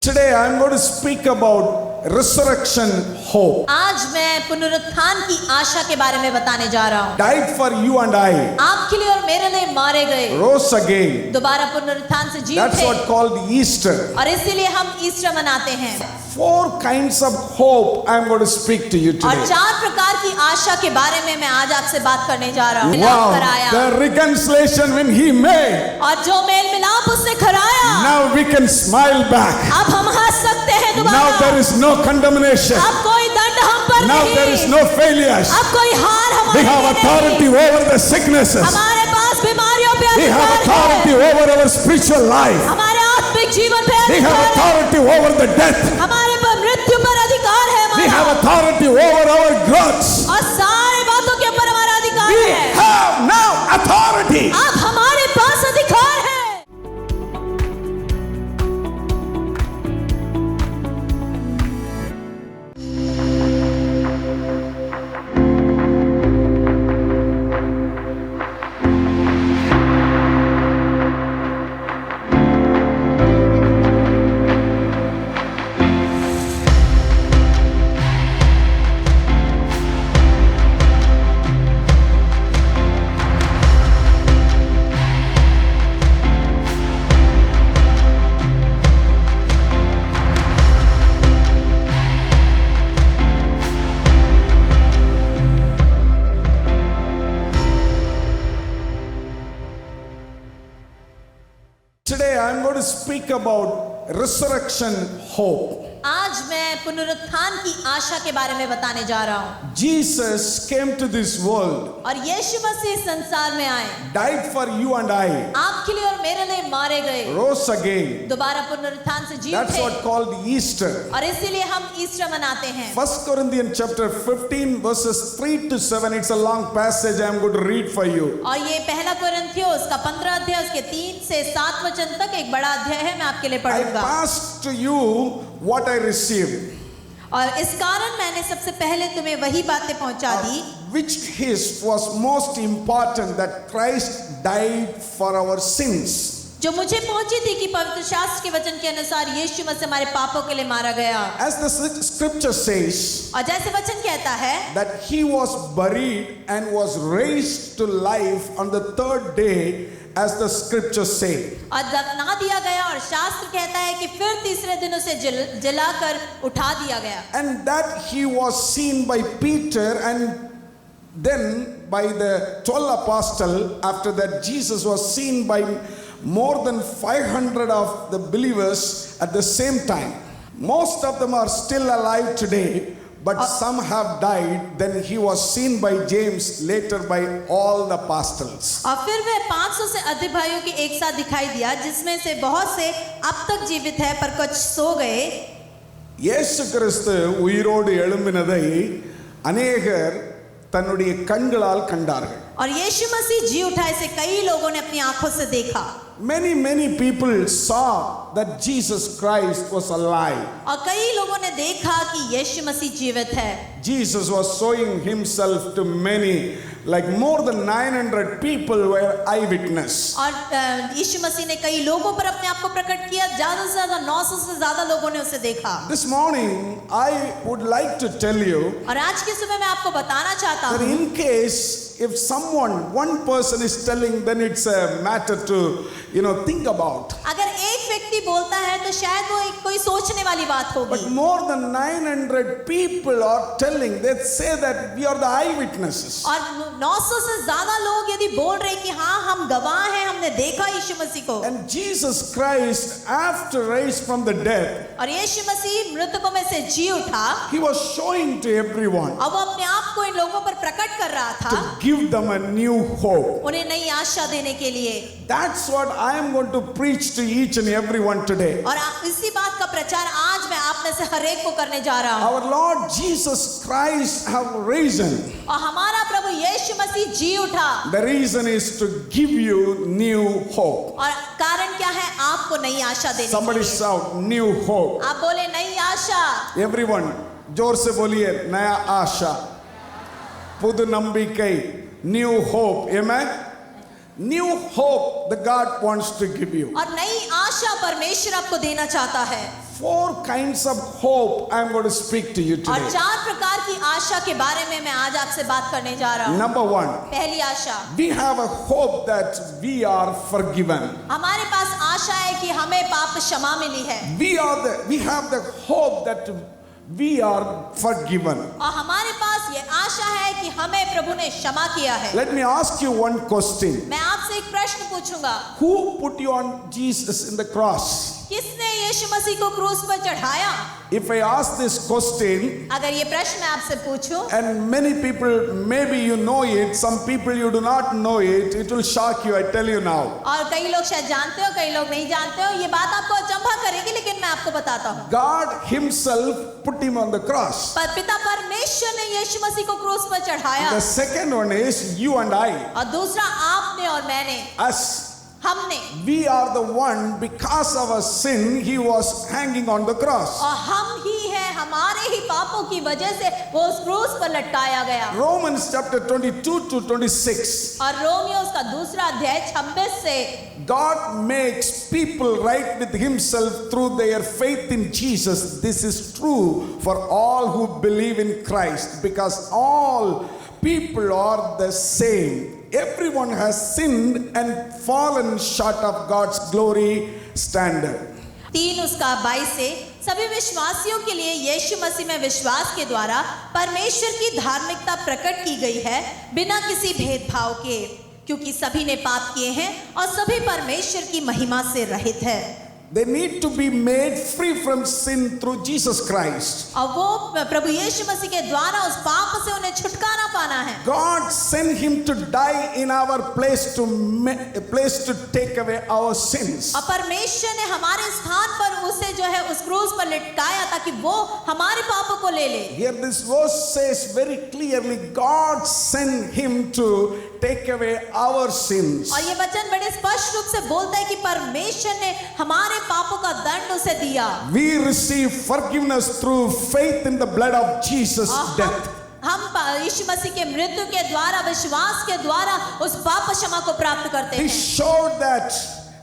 Today I am going to speak about resurrection hope. आज मैं पुनरुत्थान की आशा के बारे में बताने जा रहा हूँ। Died for you and I, आपके लिए और मेरे लिए मारे गए, rose again. दोबारा पुनरुत्थान से जी That's उठे, what called Easter. और इसीलिए हम ईस्टर मनाते हैं। 4 kinds of hope I am going to speak to you और today. 4 प्रकार की आशा के बारे में मैं आज आपसे बात करने जा रहा हूँ। Wow, मिलाप कराया, the reconciliation when he made. और जो मेल मिलाप उसने कराया, Now we can smile back. अब हम हंस सकते हैं Now दोबारा। there is no condemnation. अब कोई दंड हम पर Now there is नहीं, no failures. अब कोई हार We हमारे have लिए authority नहीं। over the sicknesses. हमारे पास बीमारियों पे We have अधिकार authority है, over our spiritual life. हमारे आत्मिक जीवन पे We have अधिकार है, authority over the death. हमारे पर मृत्यु पर अधिकार है We हमारा, have authority over our growths. और सारे बातों के ऊपर हमारा अधिकार We है। have now authority. अब हमारे पास अधिकार है। Today I am going to speak about resurrection hope. आज मैं पुनरुत्थान की आशा के बारे में बताने जा रहा हूँ। Jesus came to this world, और यीशु मसीह संसार में आए, died for you and I, आपके लिए और मेरे लिए मारे गए, rose again. दोबारा पुनरुत्थान से जी That's उठे, what called Easter. और इसीलिए हम ईस्टर मनाते हैं। 1 Corinthians chapter 15 verses 3 to 7. It's a long passage I am going to read for you. और ये पहला कोरिन्थियों उसका 15 अध्याय उसके 3 से 7 वचन तक एक बड़ा अध्याय है, मैं आपके लिए I पढ़ूंगा। passed to you what I received. और इस कारण मैंने सबसे पहले तुम्हें वही बातें पहुंचा दी, Which his was most important, that Christ died for our sins. जो मुझे पहुंची थी कि पवित्र शास्त्र के वचन के अनुसार यीशु मसीह हमारे पापों के लिए मारा गया। As the scripture says, और जैसे वचन कहता है that he was buried and was raised to life on the 3rd day, as the scriptures say. और दफना दिया गया, और शास्त्र कहता है कि फिर तीसरे दिन उसे जलाकर उठा दिया गया। And that he was seen by Peter and then by the 12 apostles. After that, Jesus was seen by more than 500 of the believers at the same time. Most of them are still alive today, but some have died. Then he was seen by James, later by all the apostles. और फिर वह 500 से अधिक भाइयों के एक साथ दिखाई दिया, जिसमें से बहुत से अब तक जीवित है पर कुछ सो गए। இயேசு கிறிஸ்து உயிரோடு எழும்பினதை अनेகர் தன்னுடைய கண்களால் கண்டார்கள். और यीशु मसीह जी उठा, इसे कई लोगों ने अपनी आंखों से देखा। Many people saw that Jesus Christ was alive. और कई लोगों ने देखा कि यीशु मसीह जीवित है। Jesus was showing himself to many, like more than 900 people were eyewitness. और यीशु मसीह ने कई लोगों पर अपने आप को प्रकट किया, ज्यादा से ज्यादा 900 से ज्यादा लोगों ने उसे देखा। This morning I would like to tell you और आज के सुबह मैं आपको बताना चाहता that हूँ, in case if one person is telling, then it's a matter to think about. अगर एक व्यक्ति बोलता है तो शायद वो कोई सोचने वाली बात होगी। But more than 900 people are telling, they say that we are the eyewitnesses. और 900 से ज्यादा लोग यदि बोल रहे कि हाँ हम गवाह हैं, हमने देखा यीशु मसीह को। And Jesus Christ, after raised from the dead, और यीशु मसीह मृतकों में से जी उठा, he was showing to everyone अब वो अपने आप को इन लोगों पर प्रकट कर रहा था, to give them a new hope. उन्हें नई आशा देने के लिए। That's what I am going to preach to each and everyone today. और इसी बात का प्रचार आज मैं आप में से हर एक को करने जा रहा हूँ। Our Lord Jesus Christ have risen. और हमारा प्रभु यीशु मसीह जी उठा। The reason is to give you new hope. और कारण क्या है? आपको नई आशा देने के Somebody लिए। shout new hope. आप बोले नई आशा। Everyone, जोर से बोलिए नया आशा, पुது नंबिकै, new hope. Amen. New hope the God wants to give you. और नई आशा परमेश्वर आपको देना चाहता है। 4 kinds of hope I am going to speak to you और today. 4 प्रकार की आशा के बारे में मैं आज आपसे बात करने जा रहा हूँ। Number 1, पहली आशा, we have a hope that we are forgiven. हमारे पास आशा है कि हमें पाप क्षमा मिली है। We have the hope that we are forgiven. और हमारे पास ये आशा है कि हमें प्रभु ने क्षमा किया है। Let me ask you one question. मैं आपसे एक प्रश्न पूछूंगा, Who put you on Jesus in the cross? किसने यीशु मसीह को क्रूस पर चढ़ाया? If I ask this question, अगर ये प्रश्न मैं आपसे पूछूं, and many people, maybe you know it, some people you do not know it, it will shock you, I tell you now. और कई लोग शायद जानते हो, कई लोग नहीं जानते हो, ये बात आपको अचंभा करेगी, लेकिन मैं आपको बताता हूँ। God himself put him on the cross. पर पिता परमेश्वर ने यीशु मसीह को क्रूस पर चढ़ाया। The second one is you and I. और दूसरा आपने और मैंने, Us. हमने, We are the one, because of our sin, he was hanging on the cross. और हम ही हैं, हमारे ही पापों की वजह से वो उस क्रूस पर लटकाया गया। Romans chapter 22 to 26. और रोमियो उसका दूसरा अध्याय 26 से, God makes people right with himself through their faith in Jesus. This is true for all who believe in Christ, because all people are the same. Everyone has sinned and fallen short of God's glory standard. 3 उसका 22 से, सभी विश्वासियों के लिए यीशु मसीह में विश्वास के द्वारा परमेश्वर की धार्मिकता प्रकट की गई है, बिना किसी भेदभाव के, क्योंकि सभी ने पाप किए हैं और सभी परमेश्वर की महिमा से रहित है। They need to be made free from sin through Jesus Christ. और वो प्रभु यीशु मसीह के द्वारा उस पाप से उन्हें छुटकारा पाना है। God sent him to die in our place to take away our sins. और परमेश्वर ने हमारे स्थान पर उसे जो है उस क्रूस पर लटकाया ताकि वो हमारे पापों को ले ले। Here this verse says very clearly, God sent him to take away our sins. और ये वचन बड़े स्पष्ट रूप से बोलता है कि परमेश्वर ने हमारे पापों का दंड उसे दिया। We receive forgiveness through faith in the blood of Jesus' death. हम यीशु मसीह के मृत्यु के द्वारा, विश्वास के द्वारा उस पाप क्षमा को प्राप्त करते He हैं। showed that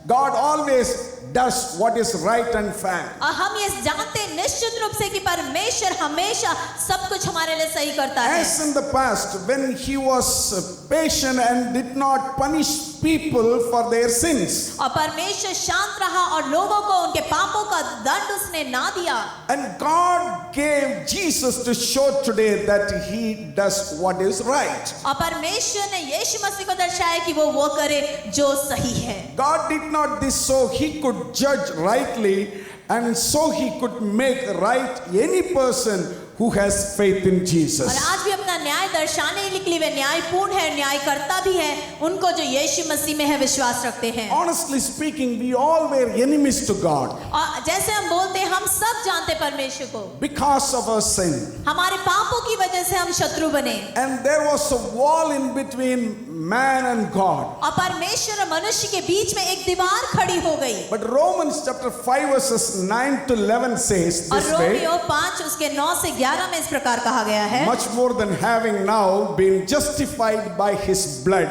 God always does what is right and fair. और हम ये जानते हैं निश्चित रूप से कि परमेश्वर हमेशा सब कुछ हमारे लिए सही करता है। As in the past, when he was patient and did not punish people for their sins. और परमेश्वर शांत रहा और लोगों को उनके पापों का दंड उसने ना दिया। And God gave Jesus to show today that he does what is right. और परमेश्वर ने यीशु मसीह को दर्शाया कि वो करे जो सही है। God did not this so he could judge rightly, and so he could make right any person who has faith in Jesus. और आज भी अपना न्याय दर्शाने के लिए वे न्यायपूर्ण है, न्यायकर्ता भी है उनको जो यीशु मसीह में है, विश्वास रखते हैं। Honestly speaking, we all were enemies to God और जैसे हम बोलते हैं, हम सब जानते परमेश्वर को, because of our sin. हमारे पापों की वजह से हम शत्रु बने। And there was a wall in between man and God. और परमेश्वर और मनुष्य के बीच में एक दीवार खड़ी हो गई। But Romans chapter 5 verses 9 to 11 says और this way. रोमियो 5 उसके 9 से 11 में इस प्रकार कहा गया है, Much more than having now been justified by his blood,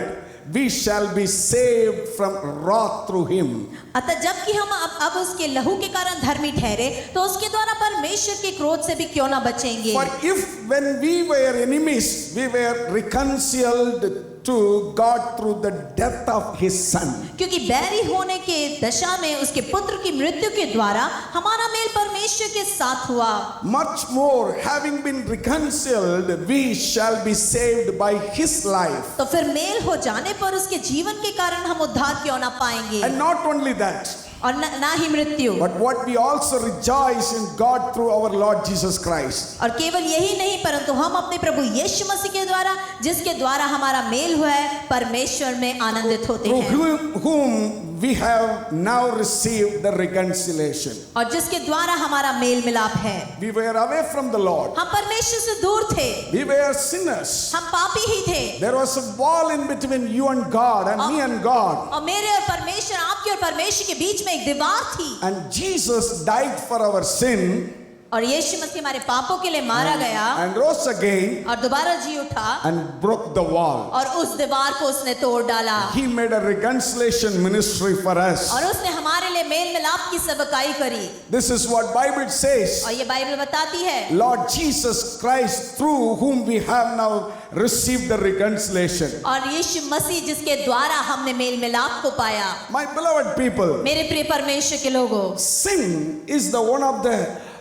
we shall be saved from wrath through him. अतः जबकि हम अब उसके लहू के कारण धर्मी ठहरे, तो उसके द्वारा परमेश्वर के क्रोध से भी क्यों ना बचेंगे। For if when we were enemies, we were reconciled to God through the death of his son. क्योंकि बैरी होने के दशा में उसके पुत्र की मृत्यु के द्वारा हमारा मेल परमेश्वर के साथ हुआ। Much more, having been reconciled, we shall be saved by his life. तो फिर मेल हो जाने पर उसके जीवन के कारण हम उद्धार क्यों ना पाएंगे। And not only that, और ना ही मृत्यु, but what we also rejoice in God through our Lord Jesus Christ. और केवल यही नहीं परंतु हम अपने प्रभु यीशु मसीह के द्वारा, जिसके द्वारा हमारा मेल हुआ है, परमेश्वर में आनंदित होते Through हैं। whom we have now received the reconciliation. और जिसके द्वारा हमारा मेल मिलाप है। We were away from the Lord. हम परमेश्वर से दूर थे, We were sinners. हम पापी ही थे। There was a wall in between you and God and me and God. और मेरे और परमेश्वर, आपके और परमेश्वर के बीच में एक दीवार थी। And Jesus died for our sin. और यीशु मसीह हमारे पापों के लिए मारा गया and rose again और दोबारा जी उठा and broke the wall. और उस दीवार को उसने तोड़ डाला He made a reconciliation ministry for us. और उसने हमारे लिए मेल मिलाप की सेवकाई करी। This is what Bible says. और ये बाइबल बताती है Lord Jesus Christ, through whom we have now received the reconciliation. और यीशु मसीह जिसके द्वारा हमने मेल मिलाप को पाया। My beloved people, मेरे प्रिय परमेश्वर के लोगों, sin is the one of the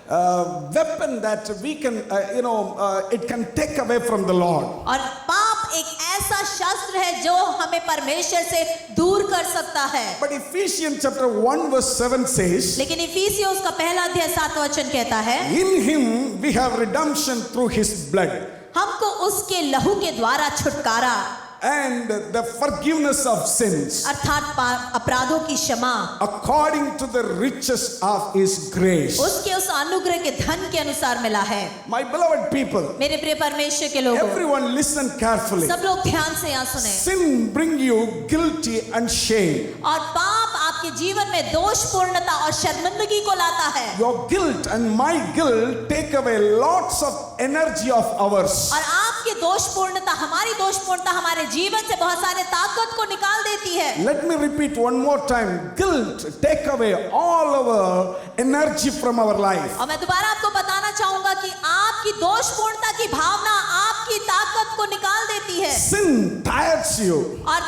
weapon that we can, it can take away from the Lord. और पाप एक ऐसा शस्त्र है जो हमें परमेश्वर से दूर कर सकता है। But Ephesians chapter 1 verse 7 says, लेकिन इफिसियों उसका पहला अध्याय 7 वचन कहता है, in him we have redemption through his blood हमको उसके लहू के द्वारा छुटकारा and the forgiveness of sins अर्थात अपराधों की क्षमा according to the riches of his grace. उसके उस अनुग्रह के धन के अनुसार मिला है। My beloved people, मेरे प्रिय परमेश्वर के लोगों, everyone listen carefully. सब लोग ध्यान से यहाँ सुने। Sin bring you guilty and shame. और पाप आपके जीवन में दोषपूर्णता और शर्मिंदगी को लाता है। Your guilt and my guilt take away lots of energy of ours. और आपकी दोषपूर्णता, हमारी दोषपूर्णता हमारे जीवन से बहुत सारे ताकत को निकाल देती है। Let me repeat one more time. Guilt take away all our energy from our life. और मैं दोबारा आपको बताना चाहूंगा कि आपकी दोषपूर्णता की भावना आपकी ताकत को निकाल देती है। Sin tires you और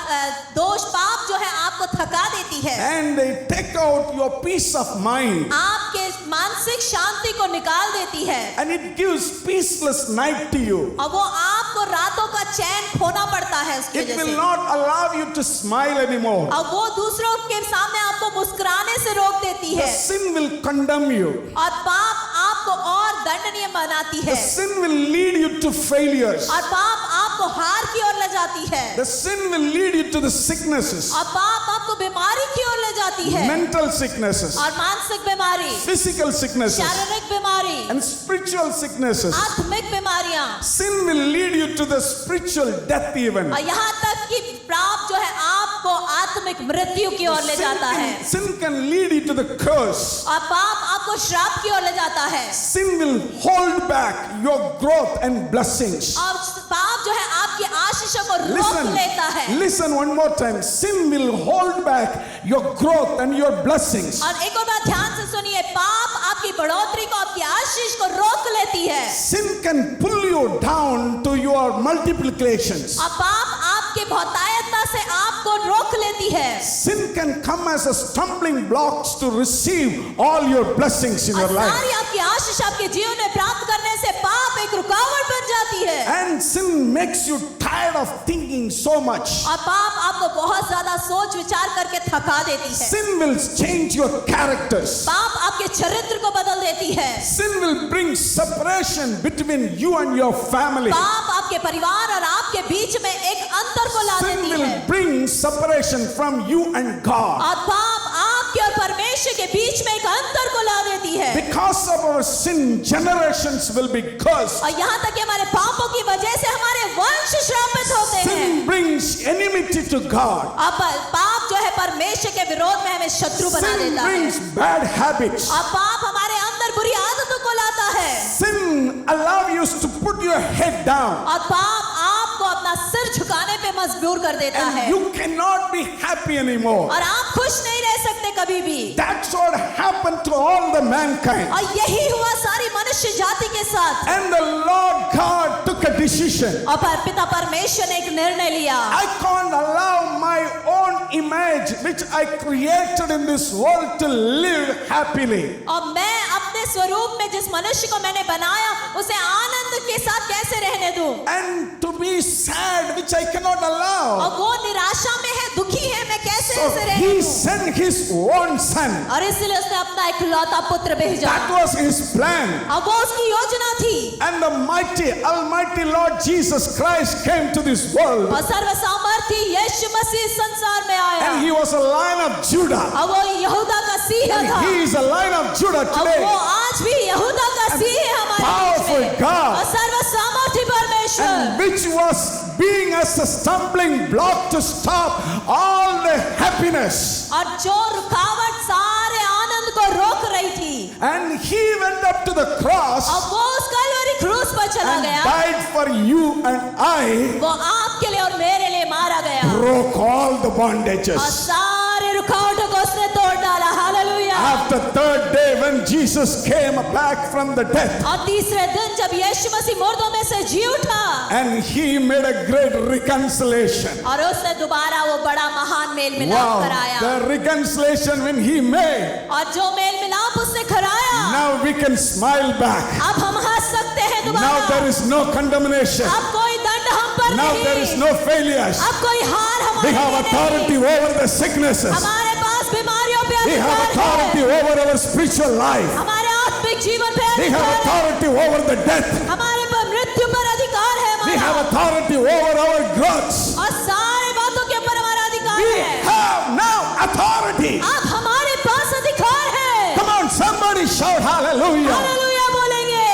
दोष पाप जो है आपको थका देती है। and they take out your peace of mind आपके मानसिक शांति को निकाल देती है। and it gives peaceless night to you. और वो आपको रातों का चैन खोना पड़ता है उसकी It वजह will से। not allow you to smile anymore. और वो दूसरों के सामने आपको मुस्कुराने से रोक देती The है। sin will condemn you. और पाप आपको और दंडनीय बनाती The है। sin will lead you to failures. और पाप आपको हार की ओर ले जाती है। The sin will lead you to the sicknesses, और पाप आपको बीमारी की ओर ले जाती है। mental sicknesses, और मानसिक बीमारी, physical sicknesses, शारीरिक बीमारी, and spiritual sicknesses. आत्मिक बीमारियां। Sin will lead you to the spiritual death even. और यहाँ तक कि पाप जो है आपको आत्मिक मृत्यु की ओर ले जाता है। Sin can lead you to the curse. और पाप आपको श्राप की ओर ले जाता है। Sin will hold back your growth and blessings. और पाप जो है आपकी आशीषों को रोक लेता है। Listen one more time. Sin will hold back your growth and your blessings. और एक और बात ध्यान से सुनिए, पाप आपकी बढ़ोतरी को, आपकी आशीष को रोक लेती है। Sin can pull you down to your multiplications. और पाप आपके बहुतायतता से आपको रोक लेती है। Sin can come as a stumbling blocks to receive all your blessings in your और life. सारी आपकी आशीष आपके जीवन में प्राप्त करने से पाप एक रुकावट बन जाती है। And sin makes you tired of thinking so much. और पाप आपको बहुत ज्यादा सोच विचार करके थका देती है। Sin will change your characters. पाप आपके चरित्र को बदल देती है। Sin will bring separation between you and your family. पाप आपके परिवार और आपके बीच में एक अंतर को ला Sin देती will है। bring separation from you and God. और पाप आपके और परमेश्वर के बीच में एक अंतर को ला देती है। Because of our sin, generations will be cursed. और यहाँ तक कि हमारे पापों की वजह से हमारे वंश श्रापित होते हैं। Sin brings enmity to God. अब पाप जो है परमेश्वर के विरोध में हमें शत्रु बना Sin देता है। brings bad habits. और पाप हमारे अंदर बुरी आदतों को लाता है। Sin allows you to put your head down. और पाप आपको अपना सिर झुकाने पे मजबूर कर देता है। And you cannot be happy anymore. और आप खुश नहीं रह सकते कभी भी। That's what happened to all the mankind. और यही हुआ सारी मनुष्य जाति के साथ। And the Lord God took a decision. और पिता परमेश्वर ने एक निर्णय लिया। I can't allow my own image which I created in this world to live happily. और मैं अपने स्वरूप में जिस मनुष्य को मैंने बनाया उसे आनंद के साथ कैसे रहने दूं? And to be sad which I cannot allow. और वो निराशा में है, दुखी है, मैं कैसे So ऐसे रहने he दूं? sent his one son. और इसलिए उसने अपना इकलौता पुत्र भेजा। That was his plan. और वो उसकी योजना थी। And the mighty, almighty Lord Jesus Christ came to this world. और सर्वसामर्थी यीशु मसीह संसार में आया। And he was a Lion of Judah. और वो यहूदा का सिंह And था। he is a Lion of Judah और today. वो आज भी यहूदा का सिंह है हमारे बीच Powerful में। God. और सर्वसामर्थी परमेश्वर। And which was being as a stumbling block to stop all the happiness. और जो रुकावट सारे आनंद को रोक रही थी। And he went up to the cross और वो उस कलवरी क्रूस पर चला and गया, died for you and I, वो आपके लिए और मेरे लिए मारा गया broke all the और bondages. सारे रुकावटों को उसने तोड़ डाला। Hallelujah. After third day when Jesus came back from the death और तीसरे दिन जब यीशु मसीह मुर्दों में से जी उठा and he made a great reconciliation. और उसने दोबारा वो बड़ा महान मेल मिलाप कराया, The reconciliation when he made, और जो मेल मिलाप उसने कराया, now we can smile back. अब हम हंस सकते हैं Now दोबारा। there is no condemnation. अब कोई दंड हम पर Now there is नहीं, no failures. अब कोई हार We हमारे have लिए authority नहीं। over the sicknesses. हमारे पास बीमारियों पे We have अधिकार authority है, over our spiritual life. हमारे आत्मिक जीवन पे We have अधिकार है, authority over the death. हमारे पर मृत्यु पर अधिकार है We हमारा, have authority over our growths. और सारे बातों के ऊपर हमारा अधिकार We है। have now authority. अब हमारे पास अधिकार है। Come on, somebody shout hallelujah. Hallelujah बोलेंगे।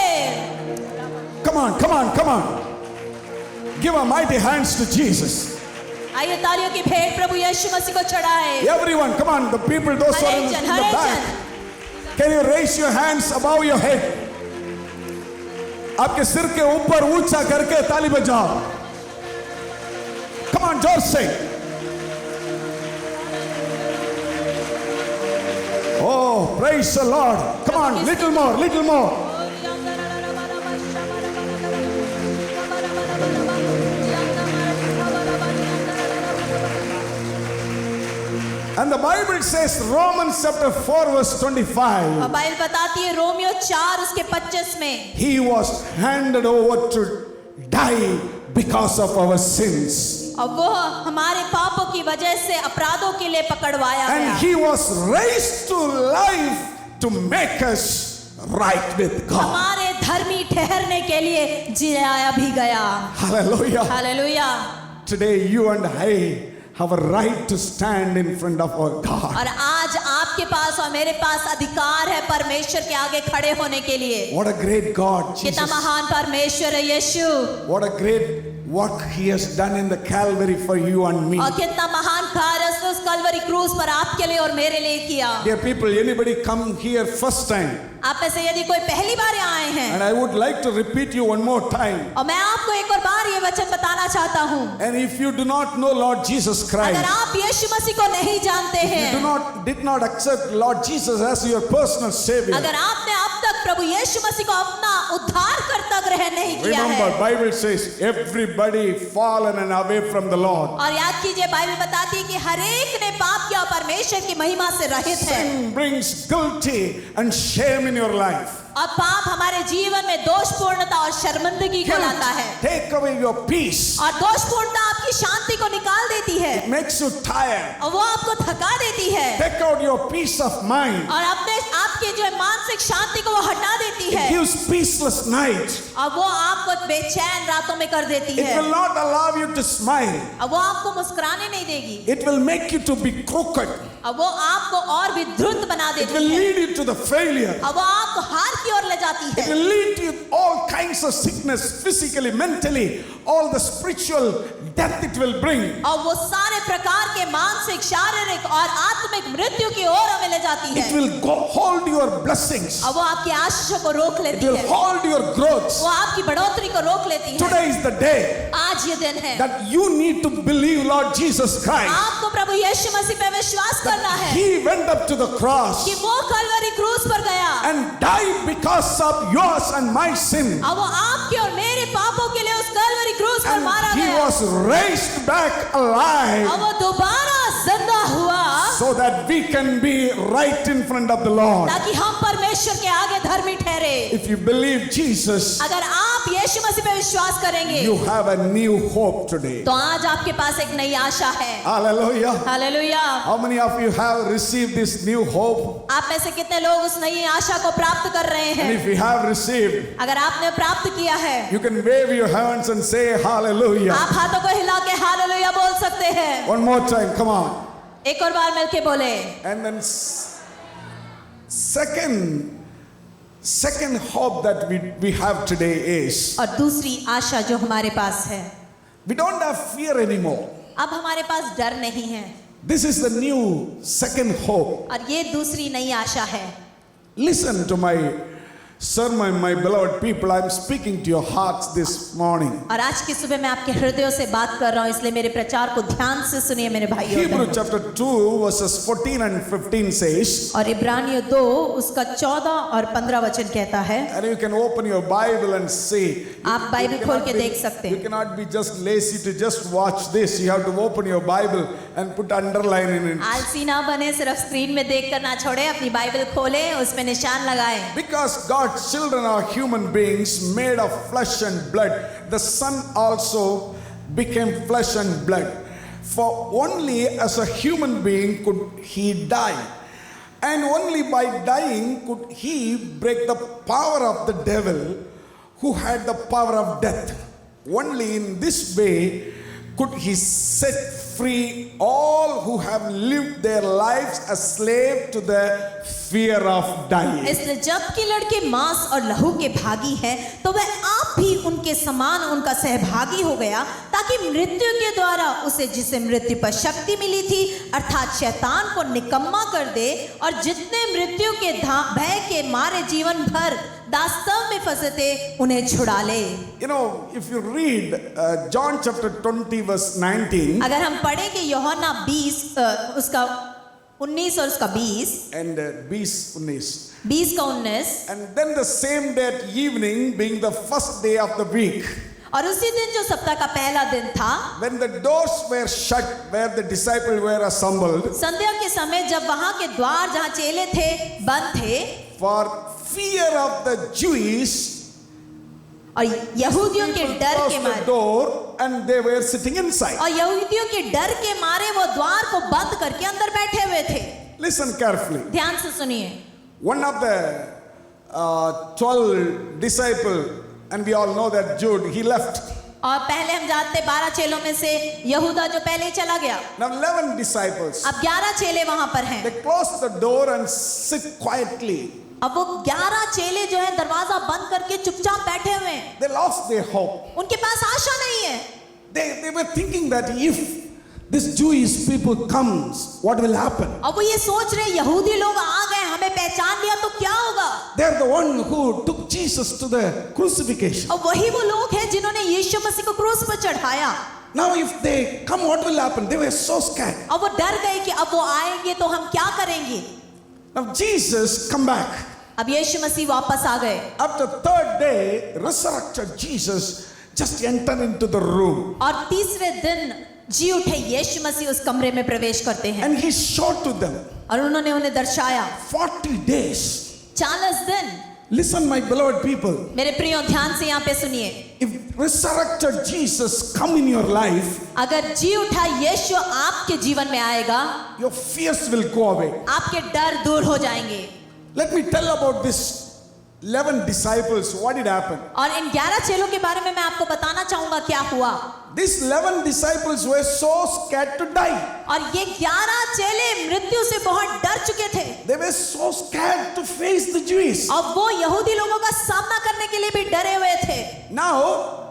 Come on, come on, come on. Give a mighty hands to Jesus. आइए तालियों की भेंट प्रभु यीशु मसीह को चढ़ाए। Everyone, come on, the people, those who are in her the एक back. जन, Can you raise your hands above your head? आपके सिर के ऊपर ऊंचा करके ताली बजाओ. Come on, जोर से. Oh, praise the Lord. Come on, little more, little more. And the Bible says, Romans chapter 4 verse 25, और बाइबल बताती है रोमियो 4 उसके 25 में, he was handed over to die because of our sins. और वो हमारे पापों की वजह से अपराधों के लिए पकड़वाया And गया, he was raised to life to make us right with God. हमारे धर्मी ठहरने के लिए जिलाया भी गया। Hallelujah. Hallelujah. Today you and I have a right to stand in front of our God. और आज आपके पास और मेरे पास अधिकार है परमेश्वर के आगे खड़े होने के लिए। What a great God, कितना Jesus. महान परमेश्वर है यीशु, What a great work he has done in the Calvary for you and me. और कितना महान कार्य उसने उस कलवरी क्रूस पर आपके लिए और मेरे लिए किया। Dear people, anybody come here first time? आप में से यदि कोई पहली बार यहाँ आए हैं, And I would like to repeat you one more time. और मैं आपको एक और बार ये वचन बताना चाहता हूँ, And if you do not know Lord Jesus अगर Christ, आप यीशु मसीह को नहीं जानते हैं, did not accept Lord Jesus as your personal savior, अगर आपने अब तक प्रभु यीशु मसीह को अपना उद्धारकर्ता ग्रहण नहीं किया remember है, Bible says everybody fallen and away from the Lord. और याद कीजिए बाइबल बताती है कि हर एक ने पाप किया और परमेश्वर की महिमा से रहित है, Sin brings guilty and shame in your life. और पाप हमारे जीवन में दोषपूर्णता और शर्मिंदगी को लाता है, Take away your peace. और दोषपूर्णता आपकी शांति को निकाल देती है, It makes you tired. और वो आपको थका देती है, Take out your peace of mind. और अपने आपके जो है मानसिक शांति को वो हटा देती It है, gives peaceless night. और वो आपको बेचैन रातों में कर देती It है, will not allow you to smile. और वो आपको मुस्कुराने नहीं देगी, It will make you to be crooked. और वो आपको और भी द्रुत बना It देती will है, lead you to the failure. और वो आपको हार की ओर ले जाती It है, will lead you to all kinds of sickness, physically, mentally, all the spiritual death it will bring. और वो सारे प्रकार के मानसिक, शारीरिक और आत्मिक मृत्यु की ओर हमें ले जाती It है, will hold your blessings. और वो आपकी आशीषों को रोक It लेती will है, hold your growth. वो आपकी बढ़ोतरी को रोक लेती है। Today is the day आज ये दिन है, that you need to believe Lord Jesus Christ. आपको प्रभु यीशु मसीह पे विश्वास करना है He went up to the cross कि वो कलवरी क्रूस पर गया and died because of yours and my sin. और वो आपके और मेरे पापों के लिए उस कलवरी क्रूस पर मारा And he गया, was raised back alive और वो दोबारा जिंदा हुआ so that we can be right in front of the Lord. ताकि हम परमेश्वर के आगे धर्मी ठहरे। If you believe Jesus, अगर आप यीशु मसीह पे विश्वास करेंगे you have a new hope today. तो आज आपके पास एक नई आशा है। Hallelujah. Hallelujah. How many of you have received this new hope? आप में से कितने लोग उस नई आशा को प्राप्त कर रहे And हैं? if you have received, अगर आपने प्राप्त किया है, you can wave your hands and say hallelujah. आप हाथों को हिला के हालेलुया बोल सकते हैं। One more time, come on. एक और बार मिलके बोले। And then second hope that we have today is और दूसरी आशा जो हमारे पास है, we don't have fear anymore. अब हमारे पास डर नहीं है, This is the new second hope. और ये दूसरी नई आशा है। Listen to my sermon, my beloved people. I'm speaking to your hearts this morning. और आज की सुबह मैं आपके हृदयों से बात कर रहा हूँ, इसलिए मेरे प्रचार को ध्यान से सुनिए मेरे भाइयों। Hebrew chapter 2 verses 14 and 15 says, और इब्रानियों 2 उसका 14 और 15 वचन कहता है। and you can open your Bible and see. आप बाइबल खोल के देख सकते You हैं। cannot be just lazy to just watch this. You have to open your Bible and put underline in it. आलसी ना बने, सिर्फ स्क्रीन में देख कर ना छोड़े, अपनी बाइबल खोले, उसमें निशान लगाएं। Because God's children are human beings made of flesh and blood, the Son also became flesh and blood. For only as a human being could he die, and only by dying could he break the power of the devil who had the power of death. Only in this way could he set free all who have lived their lives a slave to the fear of dying. इसलिए जबकि लड़के मांस और लहू के भागी हैं, तो वह आप भी उनके समान उनका सहभागी हो गया, ताकि मृत्यु के द्वारा उसे जिसे मृत्यु पर शक्ति मिली थी अर्थात शैतान को निकम्मा कर दे, और जितने मृत्यु के भय के मारे जीवन भर दास्तव में फंसे थे उन्हें छुड़ा ले। You know, if you read John chapter 20 verse 19 अगर हम पढ़ें कि यूहन्ना 20 उसका 19 और उसका 20 and 20 20 का 19, and then the same day at evening being the first day of the week, और उसी दिन जो सप्ताह का पहला दिन था, when the doors were shut where the disciples were assembled, संध्या के समय जब वहां के द्वार जहां चेले थे बंद थे, for fear of the Jews, और यहूदियों के people डर के closed the मारे, door and they were sitting inside. और यहूदियों के डर के मारे वो द्वार को बंद करके अंदर बैठे हुए थे। Listen carefully. ध्यान से सुनिए। One of the 12 disciples, and we all know that Jude, he left. और पहले हम जानते 12 चेलों में से यहूदा जो पहले ही चला गया। Now 11 disciples, अब 11 चेले वहां पर हैं। they closed the door and sit quietly. अब वो 11 चेले जो है दरवाजा बंद करके चुपचाप बैठे हुए हैं। They lost their hope. उनके पास आशा नहीं है। They were thinking that if this Jewish people comes, what will happen? अब वो ये सोच रहे यहूदी लोग आ गए, हमें पहचान लिया तो क्या होगा? They're the one who took Jesus to the crucifixion. और वही वो लोग हैं जिन्होंने यीशु मसीह को क्रूस पर चढ़ाया। Now if they come, what will happen? They were so scared. अब वो डर गए कि अब वो आएंगे तो हम क्या करेंगे? Now Jesus come back. अब यीशु मसीह वापस आ गए। After third day, resurrected Jesus just entered into the room. और तीसरे दिन जी उठे यीशु मसीह उस कमरे में प्रवेश करते हैं। And he showed to them और उन्होंने उन्हें दर्शाया 40 days. 40 दिन। Listen, my beloved people. मेरे प्रियो ध्यान से यहाँ पे सुनिए। If resurrected Jesus come in your life, अगर जी उठा यीशु आपके जीवन में आएगा, your fears will go away. आपके डर दूर हो जाएंगे। Let me tell about this 11 disciples. What did happen? और इन 11 चेलों के बारे में मैं आपको बताना चाहूंगा क्या हुआ। These 11 disciples were so scared to die. और ये 11 चेले मृत्यु से बहुत डर चुके थे। They were so scared to face the Jews. और वो यहूदी लोगों का सामना करने के लिए भी डरे हुए थे। Now,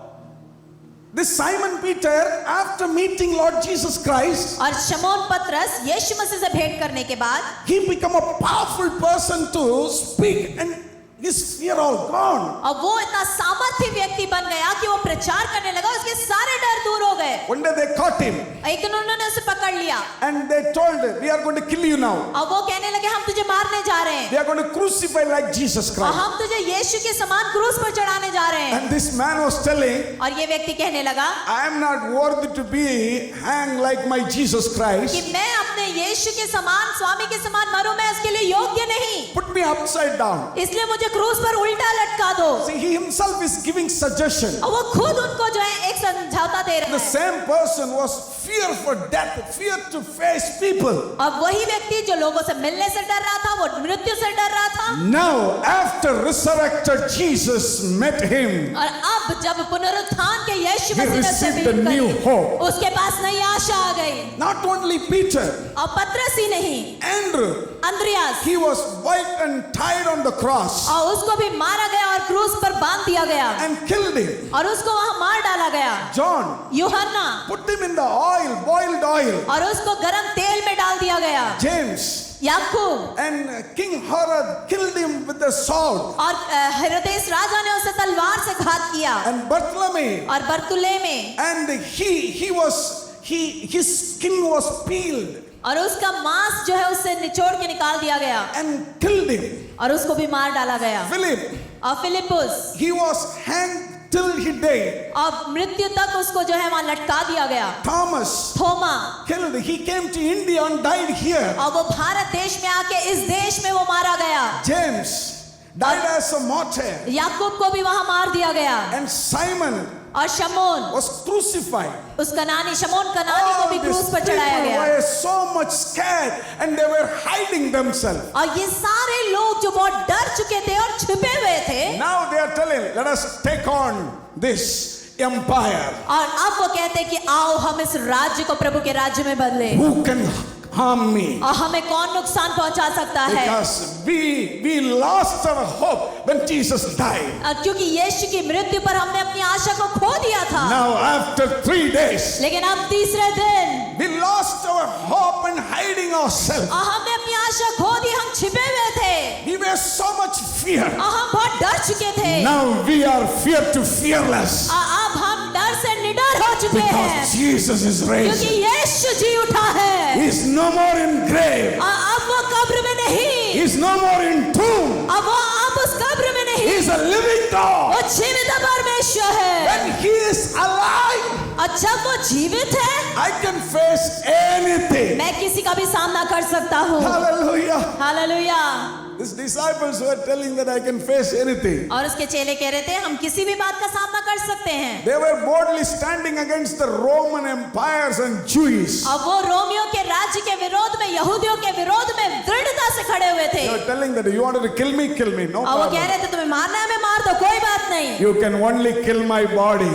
this Simon Peter, after meeting Lord Jesus Christ, और शमौन पतरस यीशु मसीह से भेंट करने के बाद he became a powerful person to speak, and his fear all gone. और वो इतना सामर्थ्य व्यक्ति बन गया कि वो प्रचार करने लगा, उसके सारे डर दूर हो गए। One day they caught him एक दिन उन्होंने उसे पकड़ लिया and they told him, we are going to kill you now. और वो कहने लगे हम तुझे मारने जा रहे हैं, We are going to crucify like Jesus और Christ. हम तुझे यीशु के समान क्रूस पर चढ़ाने जा रहे हैं। And this man was telling, और ये व्यक्ति कहने लगा I am not worthy to be hanged like my Jesus कि Christ. मैं अपने यीशु के समान स्वामी के समान मरूं, मैं इसके लिए योग्य नहीं, Put me upside down. इसलिए मुझे क्रूस पर उल्टा लटका दो। See, he himself is giving suggestion. और वो खुद उनको जो है एक समझौता दे रहा The है। same person was fear for death, fear to face people. और वही व्यक्ति जो लोगों से मिलने से डर रहा था, वो मृत्यु से डर रहा था। Now, after resurrected Jesus met him, और अब जब पुनरुत्थान के यीशु he मसीह ने उसे received a भेंट new करी, hope. उसके पास नई आशा आ गई। Not only Peter, और पतरस ही नहीं, Andrew, Andreas, he was whipped and tied on the cross. और उसको भी मारा गया और क्रूस पर बांध बांध दिया गया and killed him. और उसको वहां मार डाला गया। John यूहन्ना, put him in the oil, boiled oil. और उसको गरम तेल में डाल दिया गया। James Yakub, and King Herod killed him with the sword. और हेरोदेस राजा ने उसे तलवार से घात किया। And Bartholomew, और बरतुलेमे, and his skin was peeled और उसका मांस जो है उससे निचोड़ के निकाल दिया गया and killed him. और उसको भी मार डाला गया। Philip, और Philip, he was hanged till he died. और मृत्यु तक उसको जो है वहां लटका दिया गया। Thomas Thoma, killed. He came to India and died here. और वो भारत देश में आके इस देश में वो मारा गया। James died as a martyr. याकूब को भी वहां मार दिया गया। And Simon और शमौन, was crucified. उस कनानी, शमौन कनानी को भी All क्रूस these पर चढ़ाया people गया। were so much scared and they were hiding themselves. और ये सारे लोग जो बहुत डर चुके थे और छिपे हुए थे, Now they are telling, let us take on this empire. और अब वो कहते हैं कि आओ हम इस राज्य को प्रभु के राज्य में बदले। Who can harm me? और हमें कौन नुकसान पहुंचा सकता है? Because we lost our hope when Jesus died. क्योंकि यीशु की मृत्यु पर हमने अपनी आशा को खो दिया था। Now after 3 days, लेकिन अब तीसरे दिन we lost our hope and hiding ourselves. और हमने अपनी आशा खो दी, हम छिपे हुए थे We were so much fear. और हम बहुत डर चुके थे। Now we are fear to fearless. और अब हम डर से निडर हो चुके हैं Because Jesus is क्योंकि raised. यीशु जी उठा है। He is no more in grave. और अब वो कब्र में He नहीं, is no more in tomb. अब वो अब उस कब्र में He नहीं, is a living God. वो जीवित परमेश्वर है। When he is alive, और जब वो जीवित है, I can face anything. मैं किसी का भी सामना कर सकता हूँ। Hallelujah. Hallelujah. His disciples were telling that I can face anything. और उसके चेले कह रहे थे हम किसी भी बात का सामना कर सकते हैं। They were boldly standing against the Roman empires and Jews. और वो रोमियो के राज्य के विरोध में, यहूदियों के विरोध में दृढ़ता से खड़े हुए थे। They were telling that you wanted to kill me, no और वो कह problem. रहे थे तुम्हें मारना है, मैं मार दो, कोई बात नहीं। You can only kill my body.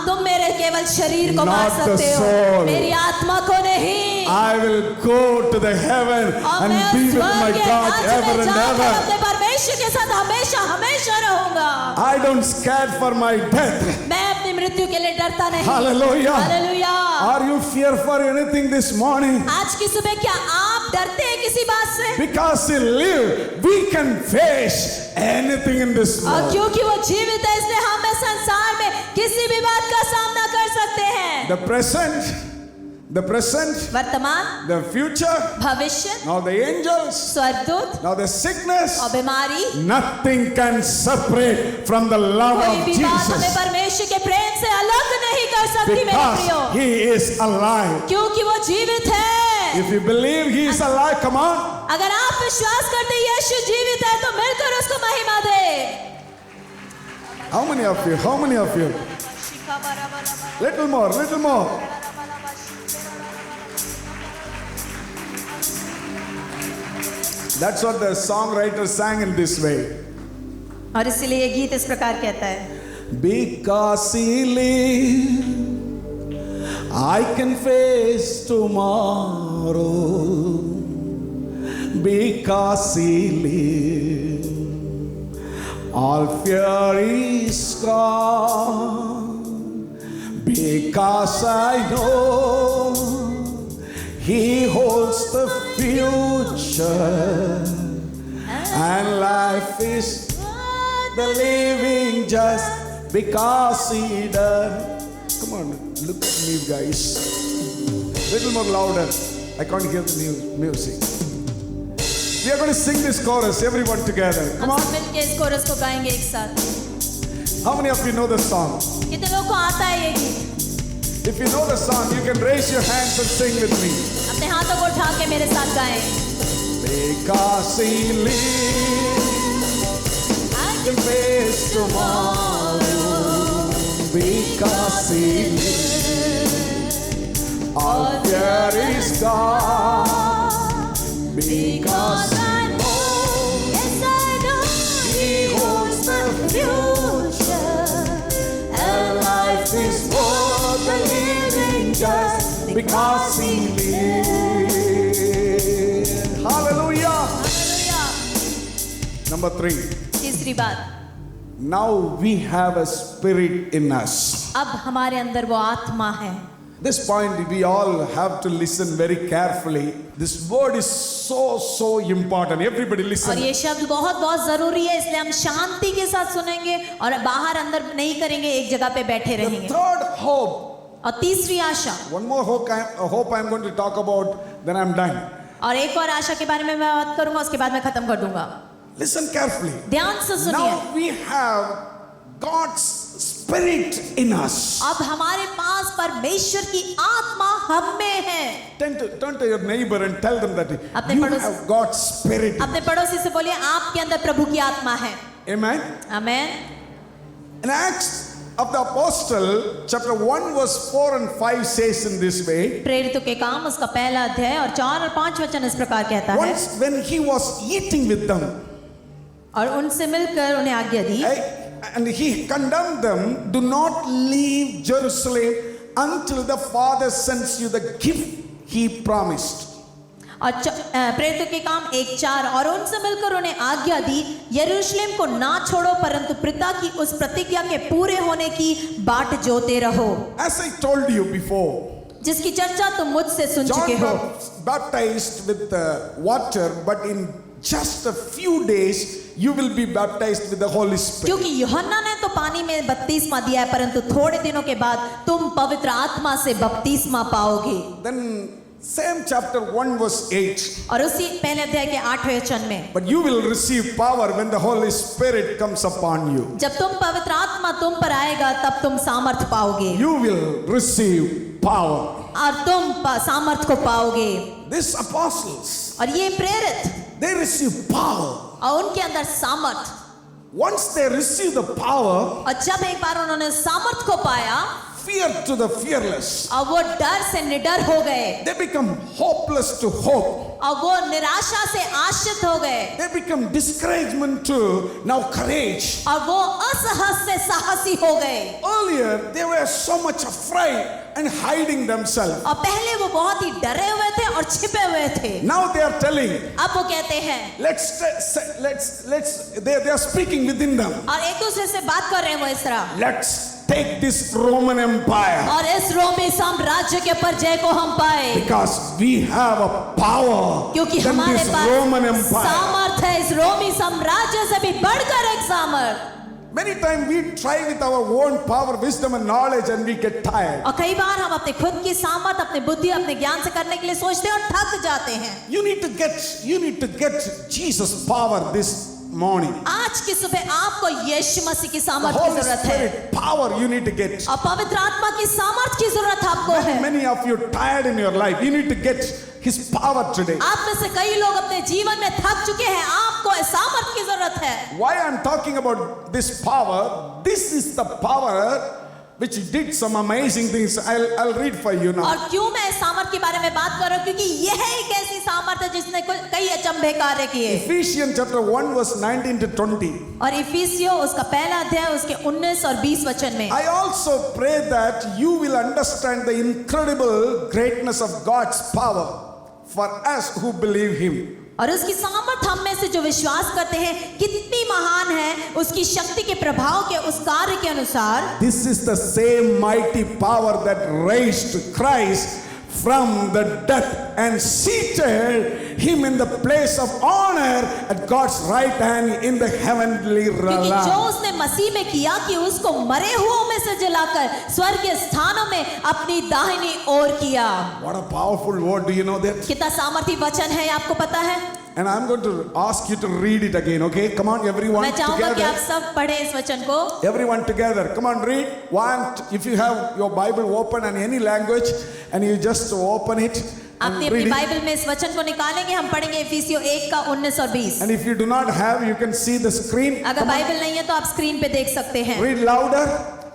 तुम मेरे केवल शरीर को मार Not the सकते हो, soul. मेरी आत्मा को नहीं। I will go to the heaven और and मैं be उस with my स्वर्ग के God राज्य ever में and जाकर ever. अपने परमेश्वर के साथ हमेशा हमेशा रहूंगा। I don't scared for my death. मैं अपनी मृत्यु के लिए डरता नहीं। Hallelujah. Hallelujah. Are you fear for anything this morning? आज की सुबह क्या आप डरते हैं किसी बात से? Because he live, we can face anything in this और world. क्योंकि वो जीवित है इसलिए हम इस संसार में किसी भी बात का सामना कर सकते हैं। The present, वर्तमान, the future, भविष्य, now the angels, स्वर्गदूत now the sickness, और बीमारी, nothing can separate from the love कोई of भी बात हमें Jesus. परमेश्वर के प्रेम से अलग नहीं कर सकती मेरे Because प्रियो, he is alive. क्योंकि वो जीवित है। If you believe he is alive, come on. अगर आप विश्वास करते हैं यीशु जीवित है तो मिलकर उसको महिमा दे। How many of you? How many of you? Little more, little more. That's what the songwriter sang in this way. और इसीलिए ये गीत इस प्रकार कहता है, Because he lives, I can face tomorrow. Because he lives, all fear is gone. Because I know he holds the future, and life is the living just because he does. Come on, look at me, guys. Little more louder. I can't hear the music. We are going to sing this chorus, everyone together. Come हम on. सब मिलके इस coarse को गाएंगे एक साथ। How many of you know the song? कितने लोगों को आता है ये गीत? If you know the song, you can raise your hands and sing with me. अपने हाथों को उठा के मेरे साथ गाएं। Because he lives, I can face tomorrow. Because he lives, all fear is gone. Because I know, Yes, I know he holds the future, and life is for the living just because he lives. Hallelujah. Hallelujah. Number 3. तीसरी बात, now we have a spirit in us. अब हमारे अंदर वो आत्मा है. This point we all have to listen very carefully. This word is so important. Everybody और listen. ये शब्द बहुत बहुत जरूरी है, इसलिए हम शांति के साथ सुनेंगे और बाहर अंदर नहीं करेंगे, एक जगह पे बैठे The रहेंगे. third hope. और तीसरी आशा, One more hope I'm going to talk about, then I'm done. और एक और आशा के बारे में मैं बात करूंगा, उसके बाद मैं खत्म कर दूंगा. Listen carefully. ध्यान से सुनिए. Now we have God's spirit in us. अब हमारे पास परमेश्वर की आत्मा हम में है. Turn to your neighbor and tell them that अपने you पड़ोस- have God's spirit. अपने पड़ोसी से बोलिए आपके अंदर प्रभु की आत्मा है. Amen. Amen. In Acts of the Apostle, chapter 1 verse 4 and 5 says in this way. प्रेरितों के काम उसका पहला अध्याय और 4 और 5 वचन इस प्रकार कहता है. Once when he was eating with them, और उनसे मिलकर उन्हें आज्ञा दी and he condemned them, do not leave Jerusalem until the Father sends you the gift he promised. और प्रेरितों के काम 1:4 और उनसे मिलकर उन्हें आज्ञा दी, यरूशलेम को ना छोड़ो परंतु पिता की उस प्रतिज्ञा के पूरे होने की बाट जोते रहो, As I told you before, जिसकी चर्चा तुम मुझसे सुन चुके John हो. baptized with water, but in just a few days you will be baptized with the Holy Spirit. क्योंकि यूहन्ना ने तो पानी में बपतिस्मा दिया है, परंतु थोड़े दिनों के बाद तुम पवित्र आत्मा से बपतिस्मा पाओगे. Then same chapter 1 verse 8. और उसी पहले अध्याय के 8वें वचन में, But you will receive power when the Holy Spirit comes upon you. जब तुम पवित्र आत्मा तुम पर आएगा तब तुम सामर्थ पाओगे. You will receive power. और तुम सामर्थ को पाओगे. These apostles, और ये प्रेरित, they receive power. और उनके अंदर सामर्थ. Once they receive the power, और जब एक बार उन्होंने सामर्थ को पाया, fear to the fearless. और वो डर से निडर हो गए, They become hopeless to hope. और वो निराशा से आश्रित हो गए, They become discouragement to now courage. और वो असहज से साहसी हो गए. Earlier, they were so much afraid and hiding themselves. और पहले वो बहुत ही डरे हुए थे और छिपे हुए थे. Now they are telling, अब वो कहते हैं, they are speaking within them. और एक दूसरे से बात कर रहे हैं वो इस तरह, Let's take this Roman Empire और इस रोमी साम्राज्य के ऊपर जय को हम पाए, because we have a power क्योंकि than हमारे this Roman पास Empire. सामर्थ है इस रोमी साम्राज्य से भी बढ़कर एक सामर्थ. Many times we try with our own power, wisdom and knowledge and we get tired. और कई बार हम अपने खुद की सामर्थ, अपनी बुद्धि, अपने ज्ञान से करने के लिए सोचते हैं और थक जाते हैं. You need to get Jesus' power this morning. आज की सुबह आपको यीशु मसीह की The सामर्थ की Holy जरूरत है, Spirit power you need to get. और पवित्र आत्मा की सामर्थ की जरूरत आपको है. Many of you tired in your life. You need to get His power today. आप में से कई लोग अपने जीवन में थक चुके हैं, आपको इस सामर्थ की जरूरत है. Why I'm talking about this power? This is the power which did some amazing things. I'll read for you now. और क्यों मैं इस सामर्थ के बारे में बात कर रहा हूँ, क्योंकि यह एक ऐसी सामर्थ है जिसने कई अचंभे कार्य किए. Ephesians chapter 1 verse 19 to 20. और इफिसियों उसका पहला अध्याय उसके 19 और 20 वचन में, I also pray that you will understand the incredible greatness of God's power for us who believe Him. और उसकी सामर्थ हम में से जो विश्वास करते हैं कितनी महान है, उसकी शक्ति के प्रभाव के उस कार्य के अनुसार. This is the same mighty power that raised Christ from the dead and seated him in the place of honor at God's right hand in the heavenly क्योंकि जो realm. उसने मसीह में किया कि उसको मरे हुओं में से जलाकर स्वर्गीय स्थानों में अपनी दाहिनी ओर किया. What a powerful word, do you know that? कितना सामर्थी वचन है, आपको पता है. And I'm going to ask you to read it again, okay? Come on, everyone मैं चाहूंगा कि आप together. सब पढ़ें इस वचन को. Everyone together. Come on, read. If you have your Bible open in any language and you just open it and अपनी read अपनी it. बाइबल में इस वचन को निकालेंगे, हम पढ़ेंगे इफिसियों 1 का 19 और 20. And if you do not have, you can see the screen. अगर Come on, बाइबल नहीं है तो आप स्क्रीन पे देख सकते हैं. read louder.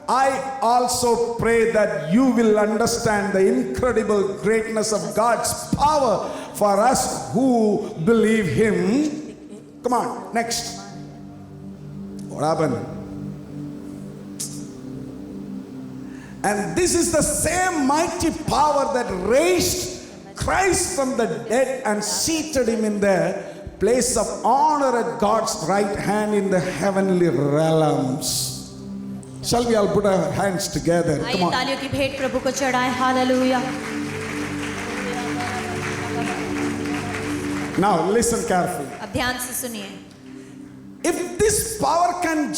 I also pray that you will understand the incredible greatness of God's power for us who believe Him. Come on, next. What happened? And this is the same mighty power that raised Christ from the dead and seated Him in the place of honor at God's right hand in the heavenly realms. Shall we all put our hands together? Come आइए on. तालियों की भेंट प्रभु को चढ़ाएं। Hallelujah. Now listen carefully. अब ध्यान से सुनिए। If this power can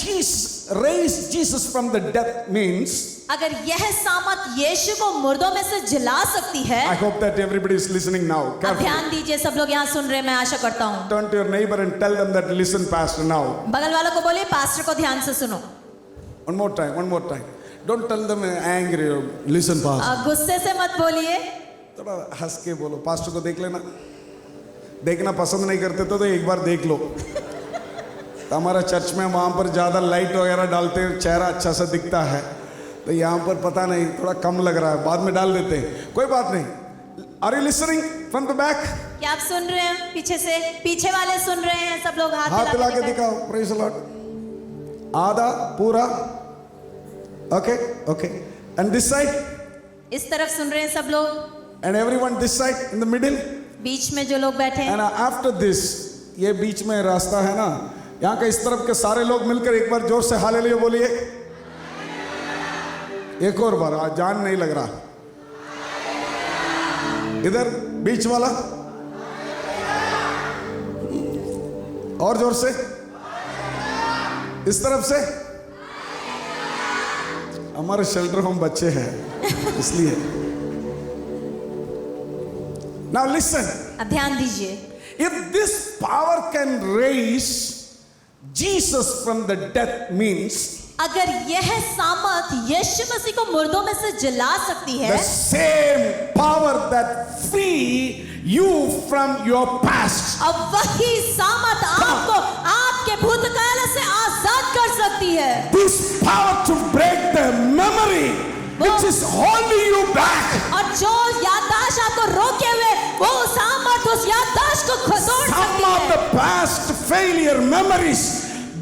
raise Jesus from the death means, अगर यह सामर्थ यीशु को मुर्दों में से जिला सकती है, I hope that everybody is listening now. अब Carefully. ध्यान दीजिए, सब लोग यहाँ सुन रहे हैं, मैं आशा करता हूँ। Turn to your neighbor and tell them that listen, pastor, now. बगल वालों को बोलिए पास्टर को ध्यान से सुनो। One more time. Don't tell them angry or listen, pastor. गुस्से से मत बोलिए, थोड़ा हंस के बोलो, पास्टर को देख लेना। देखना पसंद नहीं करते तो एक बार देख लो। तो हमारा चर्च में वहाँ पर ज़्यादा लाइट वगैरह डालते हैं, चेहरा अच्छा सा दिखता है, तो यहाँ पर पता नहीं थोड़ा कम लग रहा है, बाद में डाल देते हैं, कोई बात नहीं। Are you listening from the back? क्या आप सुन रहे हैं? पीछे से, पीछे वाले सुन रहे हैं? सब लोग हाथ हाथ हिला हिला के दिखाओ, praise the Lord. आधा पूरा, okay, and this side, इस तरफ सुन रहे हैं सब लोग, and everyone this side in the middle, बीच में जो लोग बैठे हैं। and after this, ये बीच में रास्ता है ना, यहाँ का इस तरफ के सारे लोग मिलकर एक बार जोर से हालेलुया बोलिए। एक और बार, आज जान नहीं लग रहा। इधर बीच वाला और जोर से, इस तरफ से। हमारे शेल्टर होम बच्चे हैं इसलिए। Now listen. अब ध्यान दीजिए, If this power can raise Jesus from the death means, अगर यह सामर्थ यीशु मसीह को मुर्दों में से जिला सकती है, the same power that free you from your past, अब वही सामर्थ आपको आपके भूतकाल से आजाद कर सकती है। this power to break the memory which is holding you back, और जो याददाश्त आपको रोके हुए, वो सामर्थ उस याददाश्त को खतोड़ some सकती of है। the past failure memories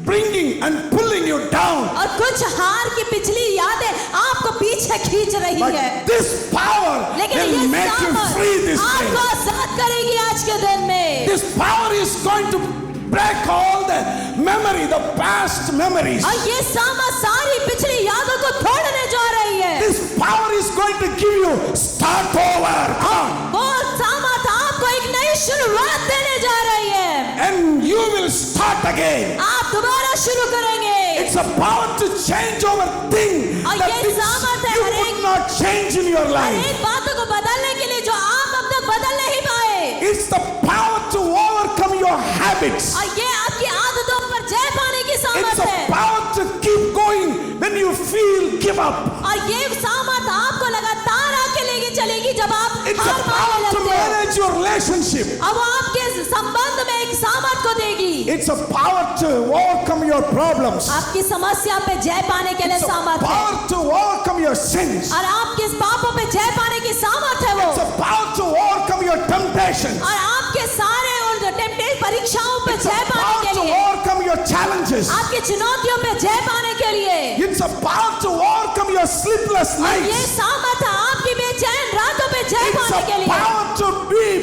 bringing and pulling you down, और कुछ हार की पिछली यादें आपको पीछे खींच रही but है, this power लेकिन will ये make you सामर्थ free this आपको day. आजाद करेगी आज के दिन में। This power is going to break all the memory, the past memories. और ये सामर्थ सारी पिछली यादों को तोड़ने जा रही है। This power is going to give you start over. Come on. वो सामर्थ आपको एक नई शुरुआत देने जा रही है, And you will start again. आप दोबारा शुरू करेंगे। It's a power to change over things और that ये things सामर्थ है you her could not change in your life. अनेक बातों को बदलने के लिए जो आप अब तक बदल नहीं पाए, It's the power to overcome your habits. और ये आपकी आदतों पर जय पाने की It's सामर्थ a है। power to keep going when you feel give up. और ये सामर्थ आपको लगातार आके लेके चलेगी जब आप It's a हार power मानने to लगते हो। manage your relationship. अब वो आपके संबंध में एक सामर्थ को देगी। It's a power to overcome your problems. आपकी समस्या पे जय पाने के लिए It's a सामर्थ है, power to overcome your sins. और आपके इस पापों पे जय पाने की सामर्थ है वो, It's a power to overcome your temptations. और आपके सारे उन टेम्पटेशन परीक्षाओं पे It's a जय पाने power के to लिए, overcome your challenges. आपकी चुनौतियों पे जय पाने के लिए, It's a power to overcome your sleepless और ये nights. सामर्थ है आपकी बेचैन रातों पे जय It's पाने के a लिए, power to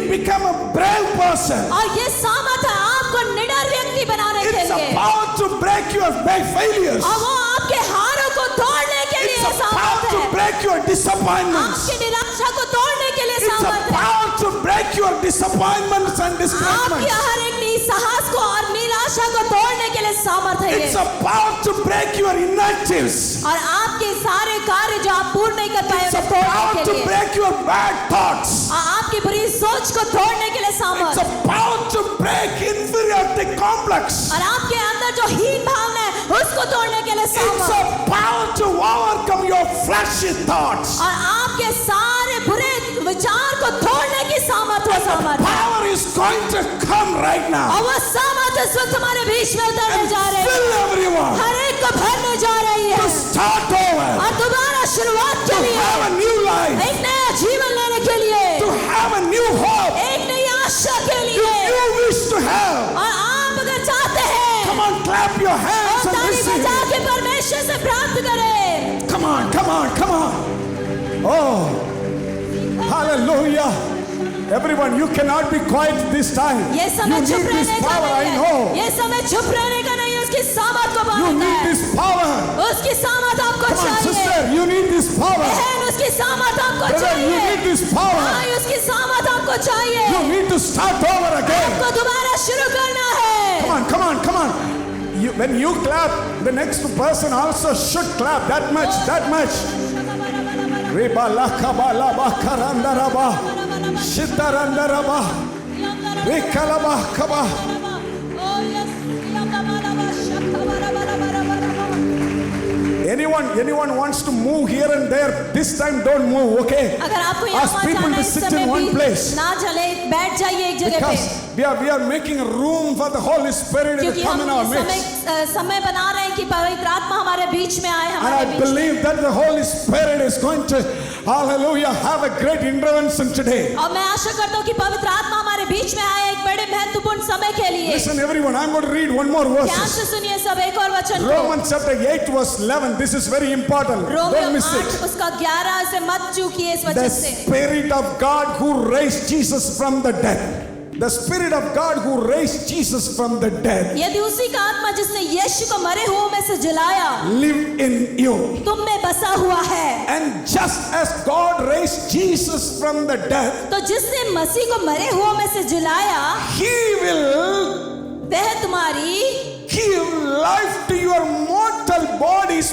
become a brave person. और ये सामर्थ है आपको निडर व्यक्ति बनाने के It's a लिए, power to break your failures. और वो आपके हारों को तोड़ने के It's लिए a power सामर्थ to है, break your disappointments. आपकी निराशा को तोड़ने के लिए It's a सामर्थ है, power to break your disappointments and आपके discouragements. हर एक निसाहस को और निराशा को तोड़ने के लिए सामर्थ है It's ये, a power to break your inactives. और आपके सारे कार्य जो आप पूर्ण नहीं कर पाए It's a उन्हें तोड़ने power के to लिए, break your bad thoughts. और आपकी बुरी सोच को तोड़ने के लिए It's सामर्थ, a power to break inferiority complex. और आपके अंदर जो हीन भावना है उसको तोड़ने के लिए It's सामर्थ, a power to overcome your fleshy thoughts. और आपके सारे बुरे विचार को तोड़ने की सामर्थ वो सामर्थ है, Power is going to come right now और वो सामर्थ इस वक्त हमारे बीच में उतरने and जा रही है, fill everyone हर एक को भरने जा रही है, to start over, और दोबारा शुरुआत to के लिए, have a new life, एक नया जीवन लेने के लिए, to have a new hope, एक नई आशा के if लिए, you wish to have. और आप अगर चाहते हैं, Come on, clap your hands और and ताली receive. बजा के परमेश्वर से प्राप्त करें। Come on. Oh, hallelujah. Everyone, you cannot be quiet this time. ये You समय need चुप this रहने का power, I नहीं है। know. ये समय चुप रहने का नहीं है, उसकी सामर्थ को You मानना need है। this power. उसकी सामर्थ आपको Come on, चाहिए। sister, you need this power. बहन, उसकी सामर्थ आपको Brother, you चाहिए। need this power. भाई, उसकी सामर्थ आपको चाहिए। You need to start over again. आपको दोबारा शुरू करना है। Come on, come on, come on. When you clap, the next person also should clap. That much, that much. Reba lakaba laba karandaraba. Shitarandaraba. Rekalaba kaba. Anyone wants to move here and there, this time don't move, okay? अगर आपको यहाँ Ask वहाँ people जाना to है, इस sit समय in one भी place. ना चले, बैठ जाइए एक जगह पे। Because we are making room for the Holy Spirit to क्योंकि come in हम our इस midst. समय बना रहे हैं कि पवित्र आत्मा हमारे बीच में आए, And हमारे I बीच में। believe that the Holy Spirit is going to, hallelujah, have a great intervention today. और मैं आशा करता हूँ कि पवित्र आत्मा हमारे बीच में आए एक बड़े महत्वपूर्ण समय के लिए। Listen everyone, I'm going to read one more ध्यान verse. से सुनिए सब एक और वचन को। Romans chapter 8 verse 11. This is very important. Don't Romeo miss 8 it. उसका 11 से मत चूकिए इस The वचन से। Spirit of God who raised Jesus from the dead. The Spirit of God who raised Jesus from the dead यदि उसी का आत्मा जिसने यीशु को मरे हुओं में से जिलाया live in you. तुम में बसा हुआ है, And just as God raised Jesus from the dead, तो जिसने मसीह को मरे हुओं में से जिलाया He will वह तुम्हारी give life to your mortal bodies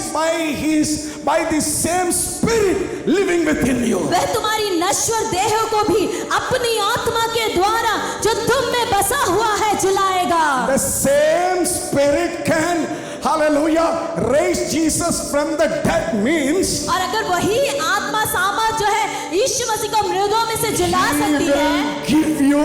by the same Spirit living within you. वह तुम्हारी नश्वर देहों को भी अपनी आत्मा के द्वारा जो तुम में बसा हुआ है जिलाएगा। The same Spirit can, hallelujah, raise Jesus from the dead means और अगर वही आत्मा सामर्थ जो है यीशु मसीह को मृतों में से जिला He सकती है, will give you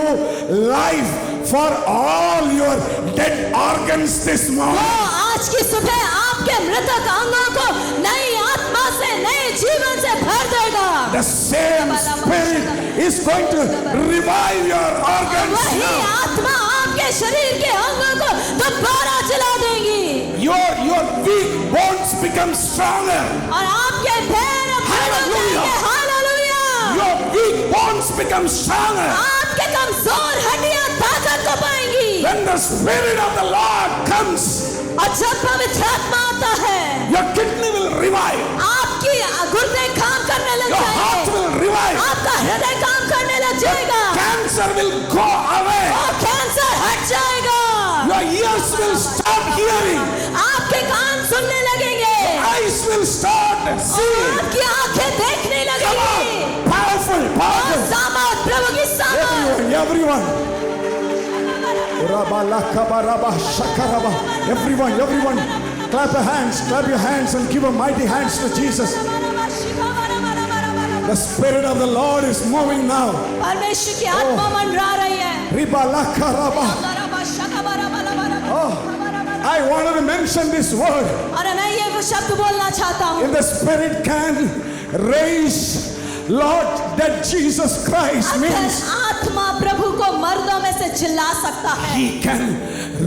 life for all your dead organs this वो morning. आज की सुबह आपके मृतक अंगों को नई आत्मा से नए जीवन से भर देगा। The same Spirit is going to revive your organs वही now. आत्मा आपके शरीर के अंगों को दोबारा जला देगी Your weak bones become stronger. और आपके पैर अब दृढ़ हो जाएंगे। Hallelujah. Your weak bones become stronger. आपके कमजोर हड्डियां ताकत को पाएंगी When the Spirit of the Lord comes, और जब पवित्र आत्मा आता है your kidney will revive. आपकी गुर्दे काम करने लग Your heart जाएंगे, will revive. आपका हृदय काम करने लग जाएगा Cancer will go away. और कैंसर हट जाएगा, Your ears will start hearing. आपके कान सुनने लगेंगे Eyes will start और seeing. आपकी आंखें देखने Come लगेंगी। on. Powerful, और powerful. सामर्थ, प्रभु की सामर्थ। Everyone. Everyone. Clap your hands and give a mighty hands to Jesus. The Spirit of the Lord is moving now. परमेश्वर की आत्मा मंडरा रही है। I wanted to mention this word. और मैं ये शब्द बोलना चाहता हूँ। If the Spirit can raise Lord that Jesus Christ अगर means आत्मा प्रभु को मर्दों में से जिला सकता है, He can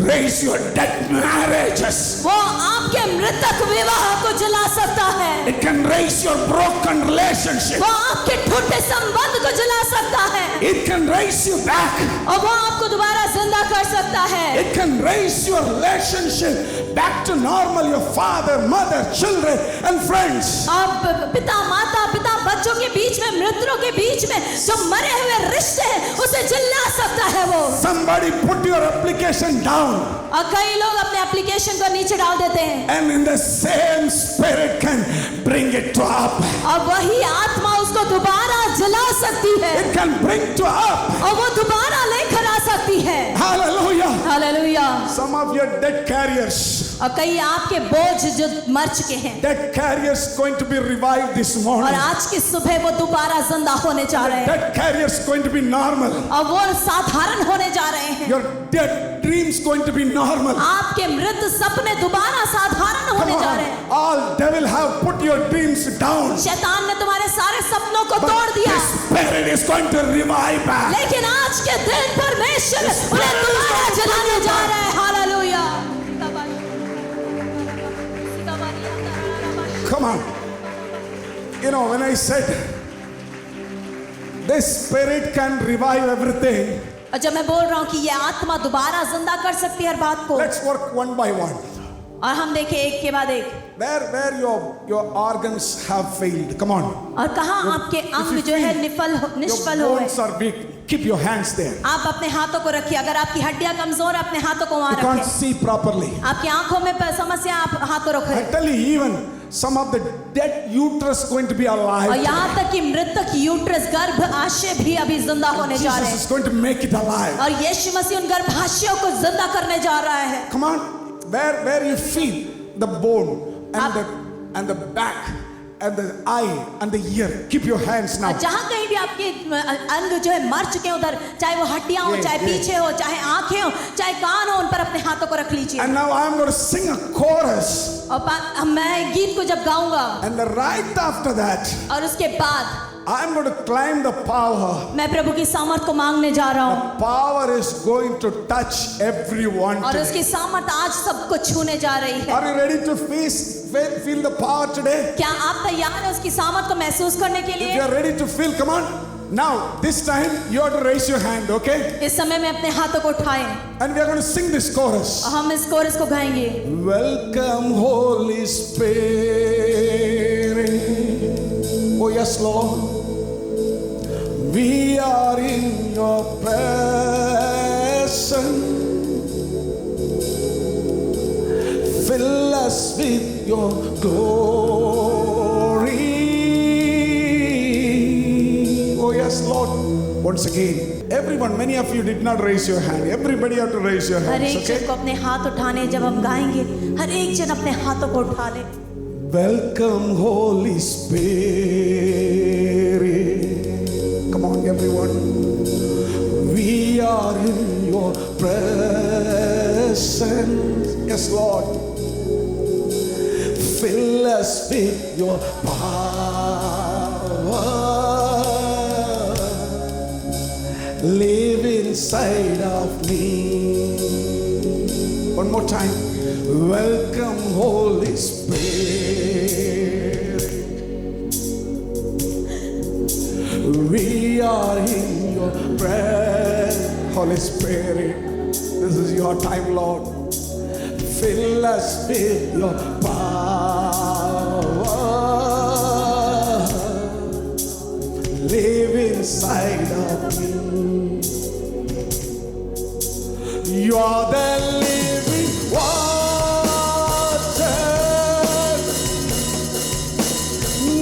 raise your dead marriages. वो आपके मृतक विवाह को जिला सकता है, It can raise your broken relationship. वो आपके टूटे संबंध को जिला सकता है, It can raise you back. और वो आपको दोबारा जिंदा कर सकता है। It can raise your relationship back to normal. Your father, mother, children, and friends. अब पिता माता पिता बच्चों के बीच में, मृतकों के बीच में जो मरे हुए रिश्ते हैं उसे जिला सकता है वो। Somebody put your application down. और कई लोग अपने एप्लीकेशन को नीचे डाल देते हैं And in the same Spirit can bring it to up. और वही आत्मा उसको दोबारा जला सकती है It can bring to up. और वो दोबारा लेकर आ सकती है। Hallelujah. Hallelujah. Some of your dead carriers. और कई आपके बोझ जो मर चुके हैं, Dead carriers going to be revived this morning. और आज की सुबह वो दोबारा जिंदा होने जा रहे हैं Dead carriers going to be normal. और वो साधारण होने जा रहे हैं। Your dead dreams going to be normal. आपके मृत सपने दोबारा साधारण Come होने जा on. रहे हैं। All devil have put your dreams down. शैतान ने तुम्हारे सारे सपनों को तोड़ But दिया, the Spirit is going to revive back. लेकिन आज के दिन परमेश्वर उन्हें दोबारा जलाने जा रहा है। Hallelujah. Come on. You know, when I said this spirit can revive everything. और जब मैं बोल रहा हूँ कि ये आत्मा दोबारा जिंदा कर सकती है हर बात को, Let's work one by one. और हम देखें एक के बाद एक, Where your organs have failed. Come on. और कहाँ आपके अंग जो है निष्फल Your हुए। bones are weak. Keep your hands there. आप अपने हाथों को रखिए, अगर आपकी हड्डियां कमजोर, अपने हाथों को वहां You can't रखिए। see properly. आपकी आंखों में समस्या, आप हाथों I रखें। tell you, even some of the dead uterus going to be और alive. यहाँ तक कि मृतक यूट्रस गर्भाशय भी अभी जिंदा होने जा रहे Jesus is हैं, going to make it alive. और यीशु मसीह उन गर्भाशयों को जिंदा करने जा रहा है। Come on. Where you feel the bone and the back and the eye and the ear. Keep your hands now. जहाँ कहीं भी आपके अंग जो है मर चुके हैं उधर, चाहे वो हड्डियां हो, चाहे पीछे हो, चाहे आंखें हो, चाहे कान हो, उन पर अपने हाथों को रख लीजिए। And now I am going to sing a chorus. और मैं गीत को जब गाऊंगा, And right after that, और उसके बाद I am going to climb the power. मैं प्रभु की सामर्थ को मांगने जा रहा हूँ, The power is going to touch everyone और today. उसकी सामर्थ आज सबको छूने जा रही है। Are you ready to feel the power today? क्या आप तैयार हैं उसकी सामर्थ को महसूस करने के If लिए? you are ready to feel, come on. Now, this time you have to raise your hand, okay? इस समय में अपने हाथों को उठाएं And we are going to sing this chorus. और हम इस कोरस को गाएंगे। Welcome, Holy Spirit. Oh, yes, Lord. We are in your presence. Fill us with your glory. Oh, yes, Lord. Once again, everyone, many of you did not raise your hand. Everybody have to raise your her hands, एक जन okay? को अपने हाथ उठाने, जब हम गाएंगे हर एक जन अपने हाथों को उठा ले। Welcome, Holy Spirit. Come on, everyone. We are in your presence. Yes, Lord. Fill us with your power. Live inside of me. One more time. Welcome, Holy Spirit. We are in your presence. Holy Spirit, this is your time, Lord. Fill us with your power. Live inside of me. You are the living water,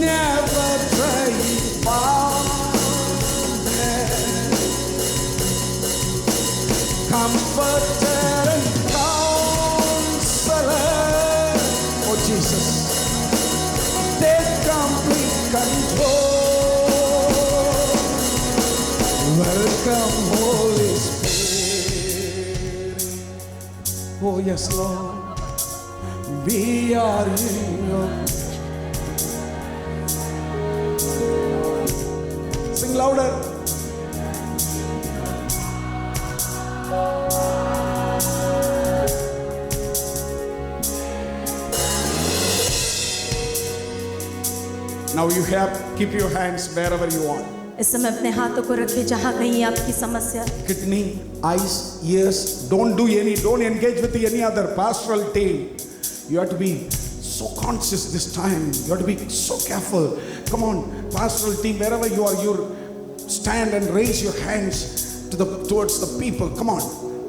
never dry fountain, comforter and counselor. Oh Jesus, take complete control. Welcome, Holy Spirit. Oh yes, Lord, we are in your. Sing louder. Now you have keep your hands wherever you want. इस समय अपने हाथों को रखिए जहाँ कहीं आपकी समस्या। Kidney, eyes, ears. Don't engage with any other pastoral team. You have to be so conscious this time. You have to be so careful. Come on, pastoral team, wherever you are, you stand and raise your hands towards the people. Come on,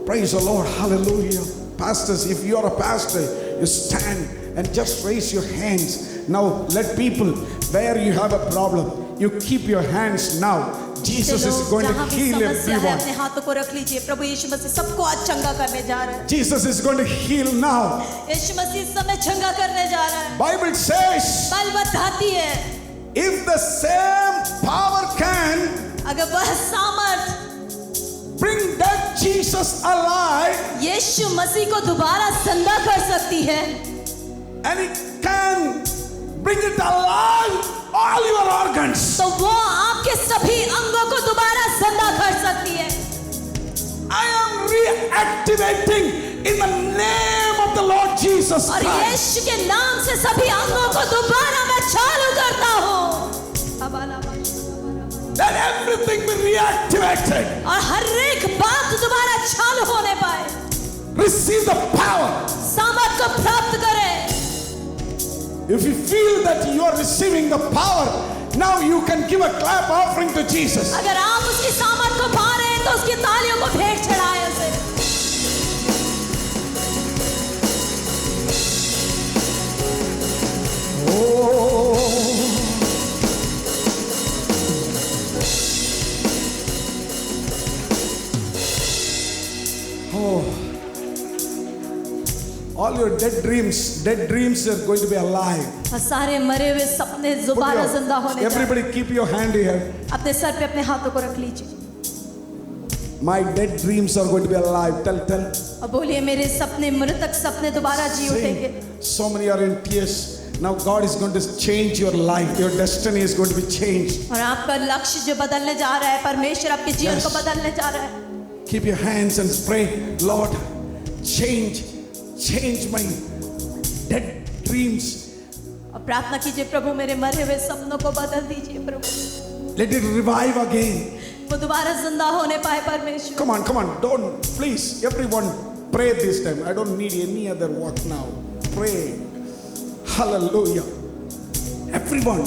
praise the Lord, hallelujah. Pastors, if you are a pastor, you stand and just raise your hands. Now let people, where you have a problem, you keep your hands now. Jesus is going to heal everyone. अपने हाथों को रख लीजिए। प्रभु यीशु मसीह सबको आज चंगा करने जा रहा है। Jesus is going to heal now. यीशु मसीह इस समय चंगा करने जा रहा है। Bible says, बाइबल बताती है, if the same power can अगर वह सामर्थ bring that Jesus alive, यीशु मसीह को दोबारा जिंदा कर सकती है, and it can bring it alive all your organs, तो वो आपके सभी अंगों को दोबारा जिंदा कर सकती है। I am reactivating in the name of the Lord Jesus और Christ. यीशु के नाम से सभी अंगों को दोबारा मैं चालू करता हूँ। Let everything be reactivated. और हर एक बात दोबारा चालू होने पाए। Receive the power. सामर्थ को प्राप्त करें। If you feel that you are receiving the power, now you can give a clap offering to Jesus. अगर आप उसकी सामर्थ को पा रहे हैं तो उसकी तालियों को भेंट चढ़ाएं उसे। All your dead dreams are going to be alive. और सारे मरे हुए सपने Put दोबारा your- जिंदा होने जा रहे हैं। Everybody keep your hand here. अपने सर पे अपने हाथों को रख लीजिए My dead dreams are going to be alive. Tell. और बोलिए मेरे सपने, मृतक सपने दोबारा जी उठेंगे। Sing. So many are in tears. Now God is going to change your life. Your destiny is going to be changed. और आपका लक्ष्य जो बदलने जा रहा है, परमेश्वर आपके जीवन Yes. को बदलने जा रहा है। Keep your hands and pray, Lord, change my dead dreams. और प्रार्थना कीजिए, प्रभु मेरे मरे हुए सपनों को बदल दीजिए प्रभु। Let it revive again. वो दोबारा जिंदा होने पाए परमेश्वर। Come on. Don't, please, everyone pray this time. I don't need any other work now. Pray. Hallelujah. Everyone.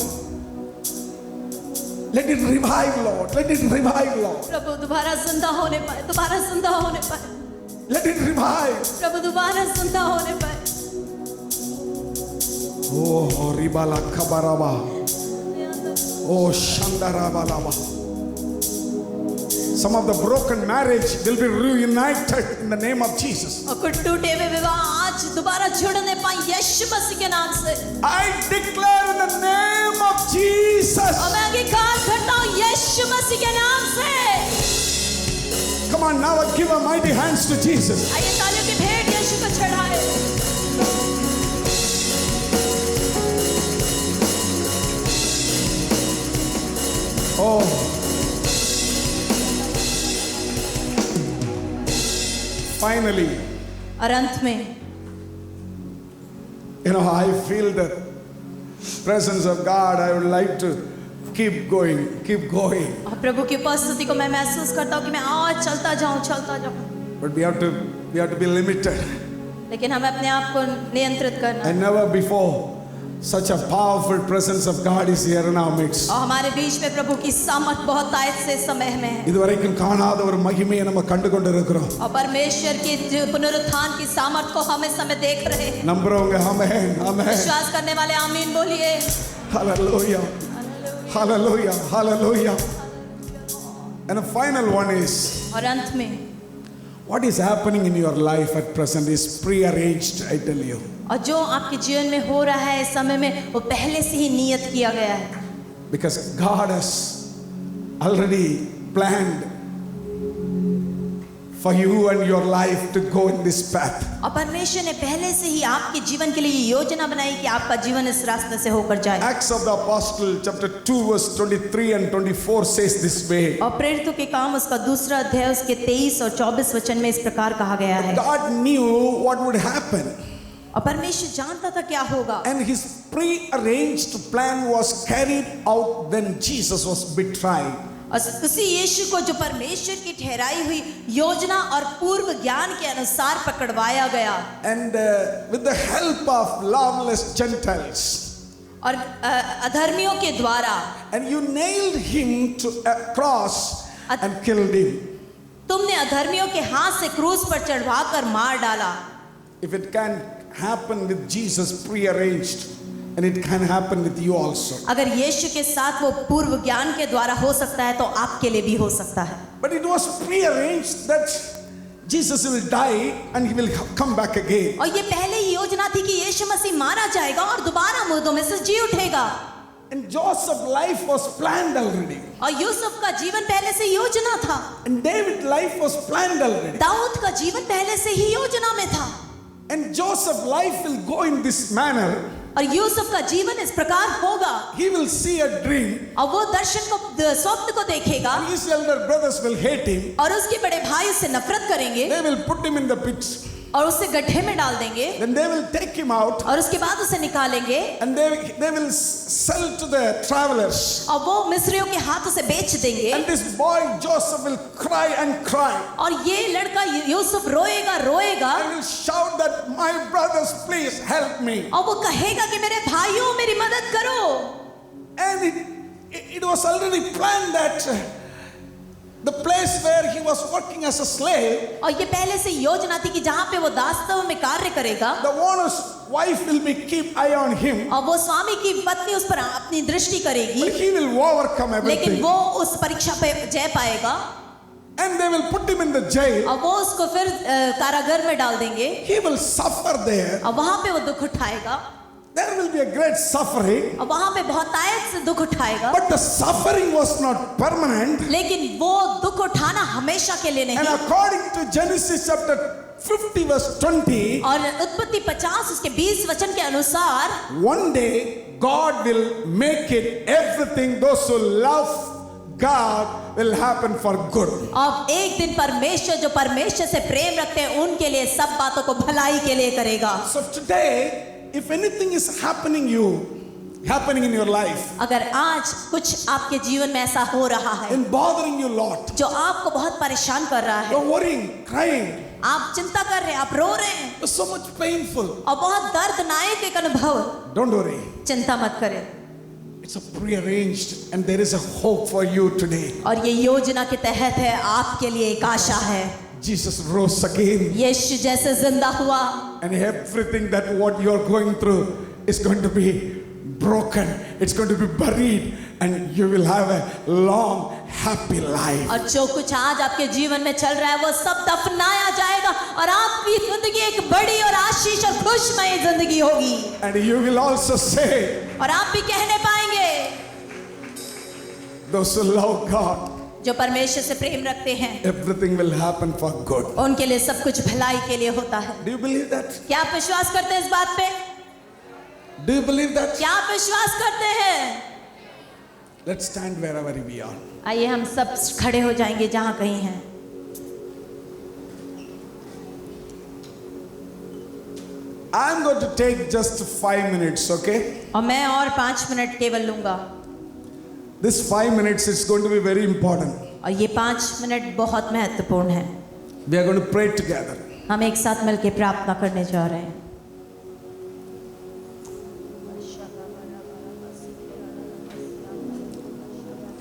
Let it revive, Lord. Let it revive, Lord. प्रभु दोबारा जिंदा होने पाए, दोबारा जिंदा होने पाए। Let it revive. प्रभु दोबारा जिंदा होने पाए। Oh, Ribala Kabaraba. Oh, Shandarabalaba. Some of the broken marriage will be reunited in the name of Jesus. और कुछ टूटे हुए विवाह आज दोबारा जुड़ने पाए यीशु मसीह के नाम से। I declare in the name of Jesus. और मैं अंगीकार करता हूँ यीशु मसीह के नाम से। Come on, now give a mighty hands to Jesus. आइए तालियों की भेंट यीशु को चढ़ाएं। Oh. Finally, और अंत में I feel the presence of God. I would like to keep going. और प्रभु की उपस्थिति को मैं महसूस करता हूँ कि मैं आज चलता जाऊँ। But we have to be limited. लेकिन हमें अपने आप को नियंत्रित करना है। And never before such a powerful presence of God is here in our midst. और हमारे बीच में प्रभु की सामर्थ बहुत आयत से समय में है। இதுவரைக்கும் காணாத ஒரு மகிமையை நம்ம கண்டு கொண்டிருக்கிறோம். और परमेश्वर की जो पुनरुत्थान की सामर्थ को हम इस समय देख रहे हैं। நம்புறவங்க आमेन. विश्वास करने वाले आमीन बोलिए। Hallelujah. And the final one is, और अंत में what is happening in your life at present is prearranged, I tell you. और जो आपके जीवन में हो रहा है इस समय में वो पहले से ही नियत किया गया है। Because God has already planned for you and your life to go in this path. और परमेश्वर ने पहले से ही आपके जीवन के लिए ये योजना बनाई कि आपका जीवन इस रास्ते से होकर जाए। Acts of the Apostle chapter 2 verse 23 and 24 says this way. और प्रेरितों के काम उसका दूसरा अध्याय उसके 23 और 24 वचन में इस प्रकार कहा गया है। God knew what would happen. और परमेश्वर जानता था क्या होगा। And his prearranged plan was carried out when Jesus was betrayed. और उसी यीशु को जो परमेश्वर की ठहराई हुई योजना और पूर्व ज्ञान के अनुसार पकड़वाया गया। And with the help of lawless Gentiles. और अधर्मियों के द्वारा। And you nailed him to a cross and killed him. तुमने अधर्मियों के हाथ से क्रूस पर चढ़वाकर मार डाला। If it can happen with Jesus prearranged, and it can happen with you also. अगर यीशु के साथ वो पूर्व ज्ञान के द्वारा हो सकता है तो आपके लिए भी हो सकता है। But it was prearranged that Jesus will die and he will come back again. और ये पहले ही योजना थी कि यीशु मसीह मारा जाएगा और दोबारा मुर्दों में से जी उठेगा। And Joseph's life was planned already. और यूसुफ का जीवन पहले से योजना था। And David's life was planned already. Dawood का जीवन पहले से ही योजना में था। And Joseph's life will go in this manner. और यूसुफ का जीवन इस प्रकार होगा। He will see a dream. और वो दर्शन को, स्वप्न को देखेगा। And his elder brothers will hate him. और उसके बड़े भाई उससे नफरत करेंगे। They will put him in the pit. और उसे गड्ढे में डाल देंगे, then they will take him out और उसके बाद उसे निकालेंगे, and they will sell to the travelers. और वो मिस्रियों के हाथ उसे बेच देंगे। And this boy Joseph will cry and cry और ये लड़का Yusuf रोएगा रोएगा, and will shout that my brothers please help me. और वो कहेगा कि मेरे भाइयों मेरी मदद करो। And it was already planned that the place where he was working as a slave, और ये पहले से योजना थी कि जहाँ पे वो दासत्व में कार्य करेगा, the owner's wife will be keep eye on him, और वो स्वामी की पत्नी उस पर अपनी दृष्टि करेगी, but he will overcome लेकिन everything. वो उस परीक्षा पे जय पाएगा, And they will put him in the jail. और वो उसको फिर कारागार में डाल देंगे, He will suffer there. और वहां पे वो दुख उठाएगा, There will be a great suffering. और वहां पे बहुत आयत से दुख उठाएगा। But the suffering was not permanent. लेकिन वो दुख उठाना हमेशा के लिए And नहीं। according to Genesis chapter 50 verse 20, और उत्पत्ति 50 उसके 20 वचन के अनुसार one day God will make it everything those who love God will happen for good. अब एक दिन परमेश्वर जो परमेश्वर से प्रेम रखते हैं उनके लिए सब बातों को भलाई के लिए करेगा। So today, if anything is happening in your life, अगर आज कुछ आपके जीवन में ऐसा हो रहा है and bothering you a lot, जो आपको बहुत परेशान कर रहा है, you're worrying, crying, आप चिंता कर रहे हैं, आप रो रहे हैं, it's so much painful. और बहुत दर्दनायक एक अनुभव, Don't worry. चिंता मत करें। It's a prearranged and there is a hope for you today. और ये योजना के तहत है, आपके लिए एक आशा है। Jesus rose again, यीशु जैसे जिंदा हुआ, and everything that what you're going through is going to be broken. It's going to be buried, and you will have a long, happy life. और जो कुछ आज आपके जीवन में चल रहा है वो सब दफनाया जाएगा, और आपकी जिंदगी एक बड़ी और आशीष और खुशमय जिंदगी होगी। And you will also say, और आप भी कहने पाएंगे, those who love God, जो परमेश्वर से प्रेम रखते हैं, everything will happen for good. उनके लिए सब कुछ भलाई के लिए होता है। Do you believe that? क्या आप विश्वास करते हैं इस बात पे? Do you believe that? क्या आप विश्वास करते हैं? Let's stand wherever we are. आइए हम सब खड़े हो जाएंगे जहां कहीं हैं। I'm going to take just 5 minutes, okay? और मैं और 5 मिनट केवल लूंगा, This 5 minutes is going to be very important. और ये 5 मिनट बहुत महत्वपूर्ण है। We are going to pray together. हम एक साथ मिलकर प्रार्थना करने जा रहे हैं।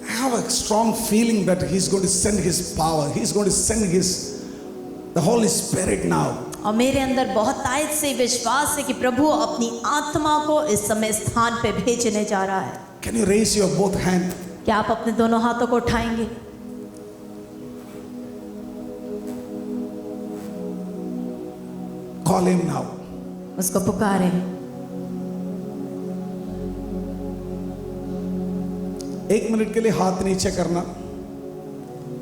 I have a strong feeling that He's going to send His power. He's going to send the Holy Spirit now. और मेरे अंदर बहुत तायद से विश्वास है कि प्रभु अपनी आत्मा को इस समय स्थान पे भेजने जा रहा है। Can you raise your both hand? क्या आप अपने दोनों हाथों को उठाएंगे? Call Him now. उसको पुकारें। एक मिनट के लिए हाथ नीचे करना,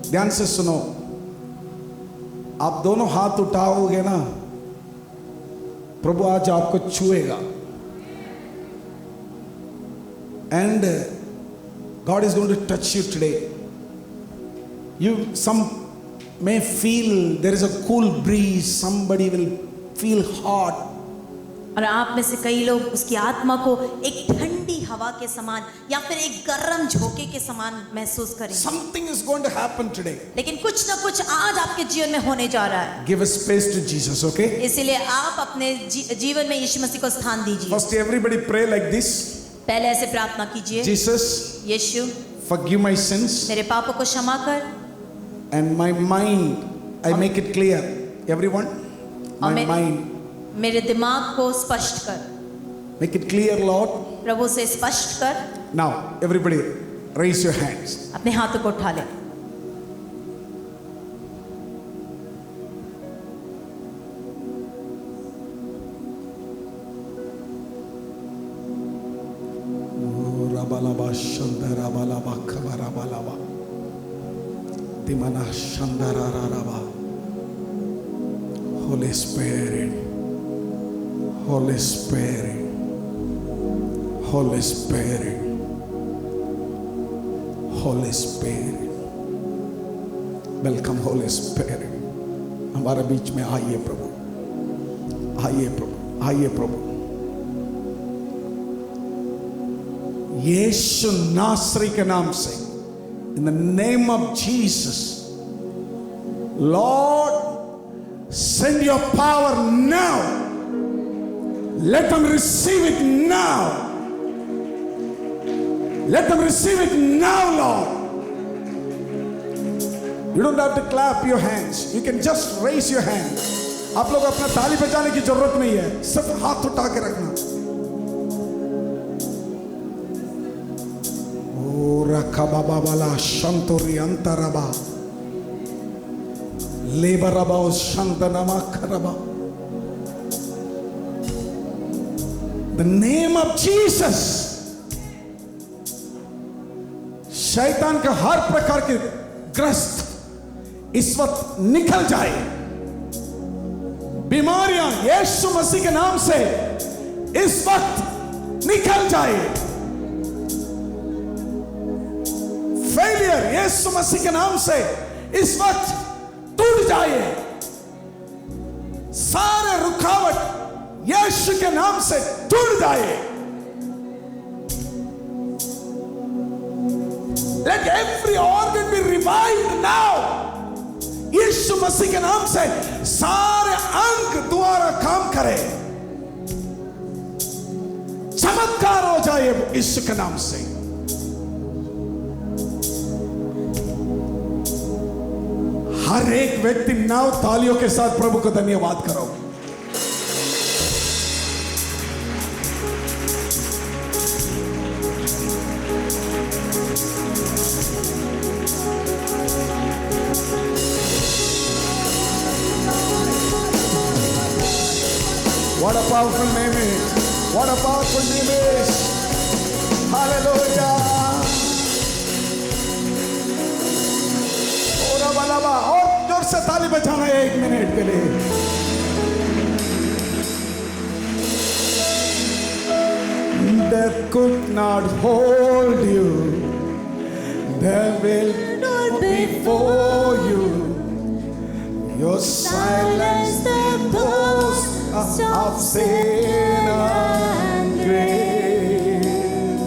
ध्यान से सुनो। आप दोनों हाथ उठाओगे ना, प्रभु आज आपको छुएगा। And God is going to touch you today. Some may feel there is a cool breeze, somebody will feel hot. और आप में से कई लोग उसकी आत्मा को एक ठंडी हवा के समान या फिर एक गर्म झोंके के समान महसूस करेंगे। Something is going to happen today. लेकिन कुछ ना कुछ आज आपके जीवन में होने जा रहा है। Give a space to Jesus, okay? इसीलिए आप अपने जीवन में यीशु मसीह को स्थान दीजिए। First, everybody pray like this. पहले ऐसे प्रार्थना कीजिए, Jesus, Yeshu forgive my sins, मेरे पापों को क्षमा कर, and my mind, I make it clear. Everyone, my mind, मेरे दिमाग को स्पष्ट कर। make it clear, Lord. प्रभु से स्पष्ट कर। Now, everybody, raise your hands. अपने हाथों को उठा ले। Rabalaba Shandara Balaba Kabarabalaba Dimana Shandara Raba. Holy Spirit, Holy Spirit, Holy Spirit, Holy Spirit. Welcome Holy Spirit. हमारे बीच में आइए प्रभु। आइए प्रभु, आइए प्रभु। यीशु नासरी के नाम से, in the name of Jesus, Lord, send your power now. Let them receive it now. Let them receive it now, Lord. You don't have to clap your hands. You can just raise your hand. आप लोग अपना ताली बजाने की जरूरत नहीं है, सिर्फ हाथ उठा के रखना। ओ रखा बाबा वाला शंतोरी अंतरबा लेबरबा शंतनमा खरबा। The name of Jesus, शैतान का हर प्रकार के ग्रस्त इस वक्त निकल जाए। बीमारियां यीशु मसीह के नाम से इस वक्त निकल जाए। फेलियर यीशु मसीह के नाम से इस वक्त टूट जाए। सारे रुकावट यीशु के नाम से टूट जाए। Let every organ be revived now. यीशु मसीह के नाम से सारे अंग दोबारा काम करे। चमत्कार हो जाए यीशु के नाम से। हर एक व्यक्ति 9 तालियों के साथ प्रभु को धन्यवाद करो। What a powerful name is. What a powerful name is. Hallelujah. और जोर से ताली बजाना है 1 मिनट के लिए। Death could not hold you. There will not be for you. Your silence the ghost of sin and grave.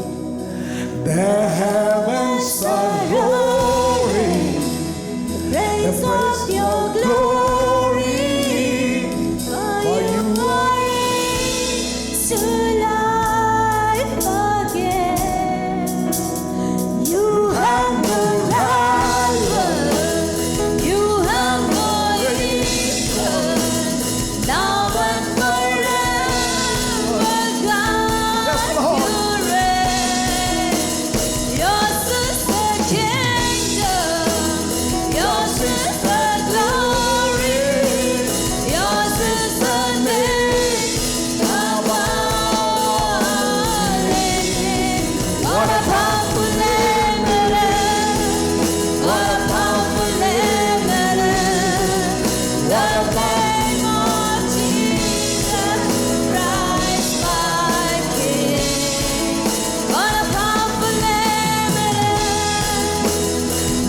The heavens are roaring, the praise of your glory. For you are raised to life again. You have no rival, you have no equal. Now and forever, God, you reign. Yours is the kingdom, yours is the glory, yours is the name of our King. What a powerful name it is! What a powerful name it is! The name of Jesus Christ, my King. What a powerful name it is!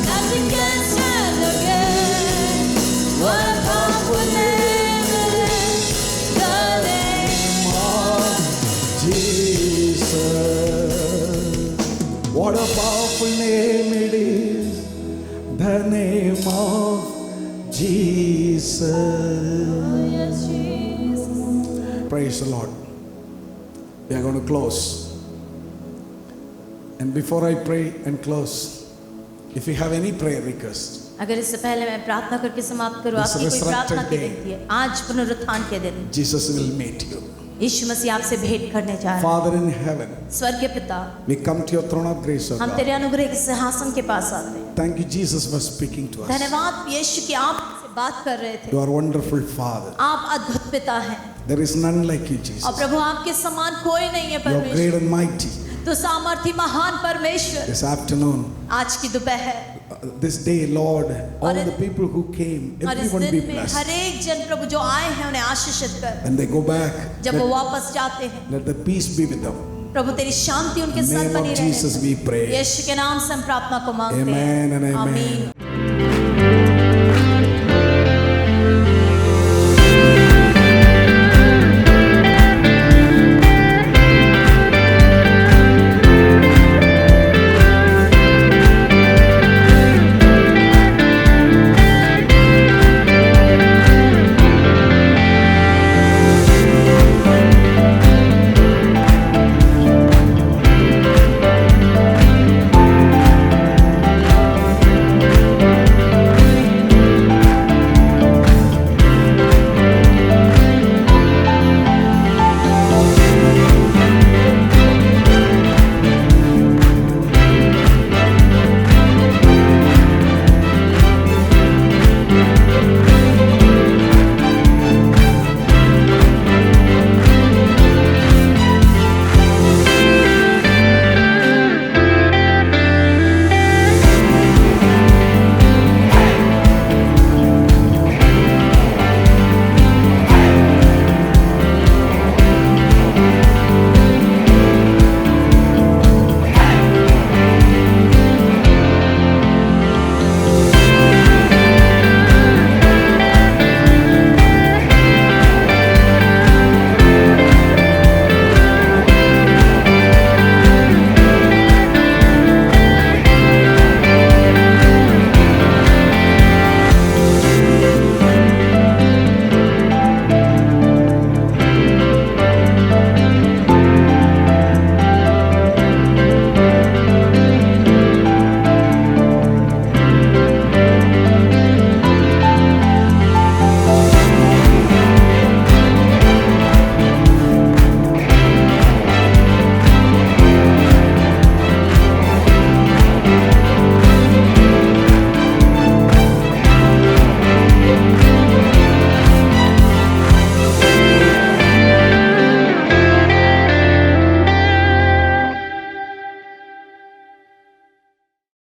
Nothing can stand against. What a powerful name it is! The name of Jesus. What a powerful name it is. The name of Jesus. Yes, Jesus. Praise the Lord. We are going to close. And before I pray and close, if you have any prayer request, अगर इससे पहले मैं प्रार्थना करके समाप्त करूं, This आपकी कोई resurrected प्रार्थना की day. विनती है। आज पुनरुत्थान के दिन Jesus will meet you. यीशु मसीह आपसे भेंट करने जा रहे हैं। Father in heaven, स्वर्ग के पिता, we come to your throne of grace, O हम God. तेरे अनुग्रह के सिंहासन के पास आते हैं। Thank you, Jesus, for speaking to us. धन्यवाद यीशु कि आप हमसे बात कर रहे थे। You are wonderful, Father. आप अद्भुत पिता हैं There is none like you, Jesus. और प्रभु आपके समान कोई नहीं है You are great परमेश्वर। and mighty. तो सामर्थी महान परमेश्वर, This afternoon, आज की दोपहर this day, Lord, all और the people who came, और इस everyone be दिन में blessed. हर एक जन प्रभु जो आए हैं उन्हें आशीषित कर। When they go back, जब वो वापस जाते हैं, let the peace be with them. प्रभु तेरी शांति उनके In the साथ name बनी of रहे। Jesus we pray. यीशु के नाम से हम प्रार्थना को मांगते Amen and हैं। amen. आमीन।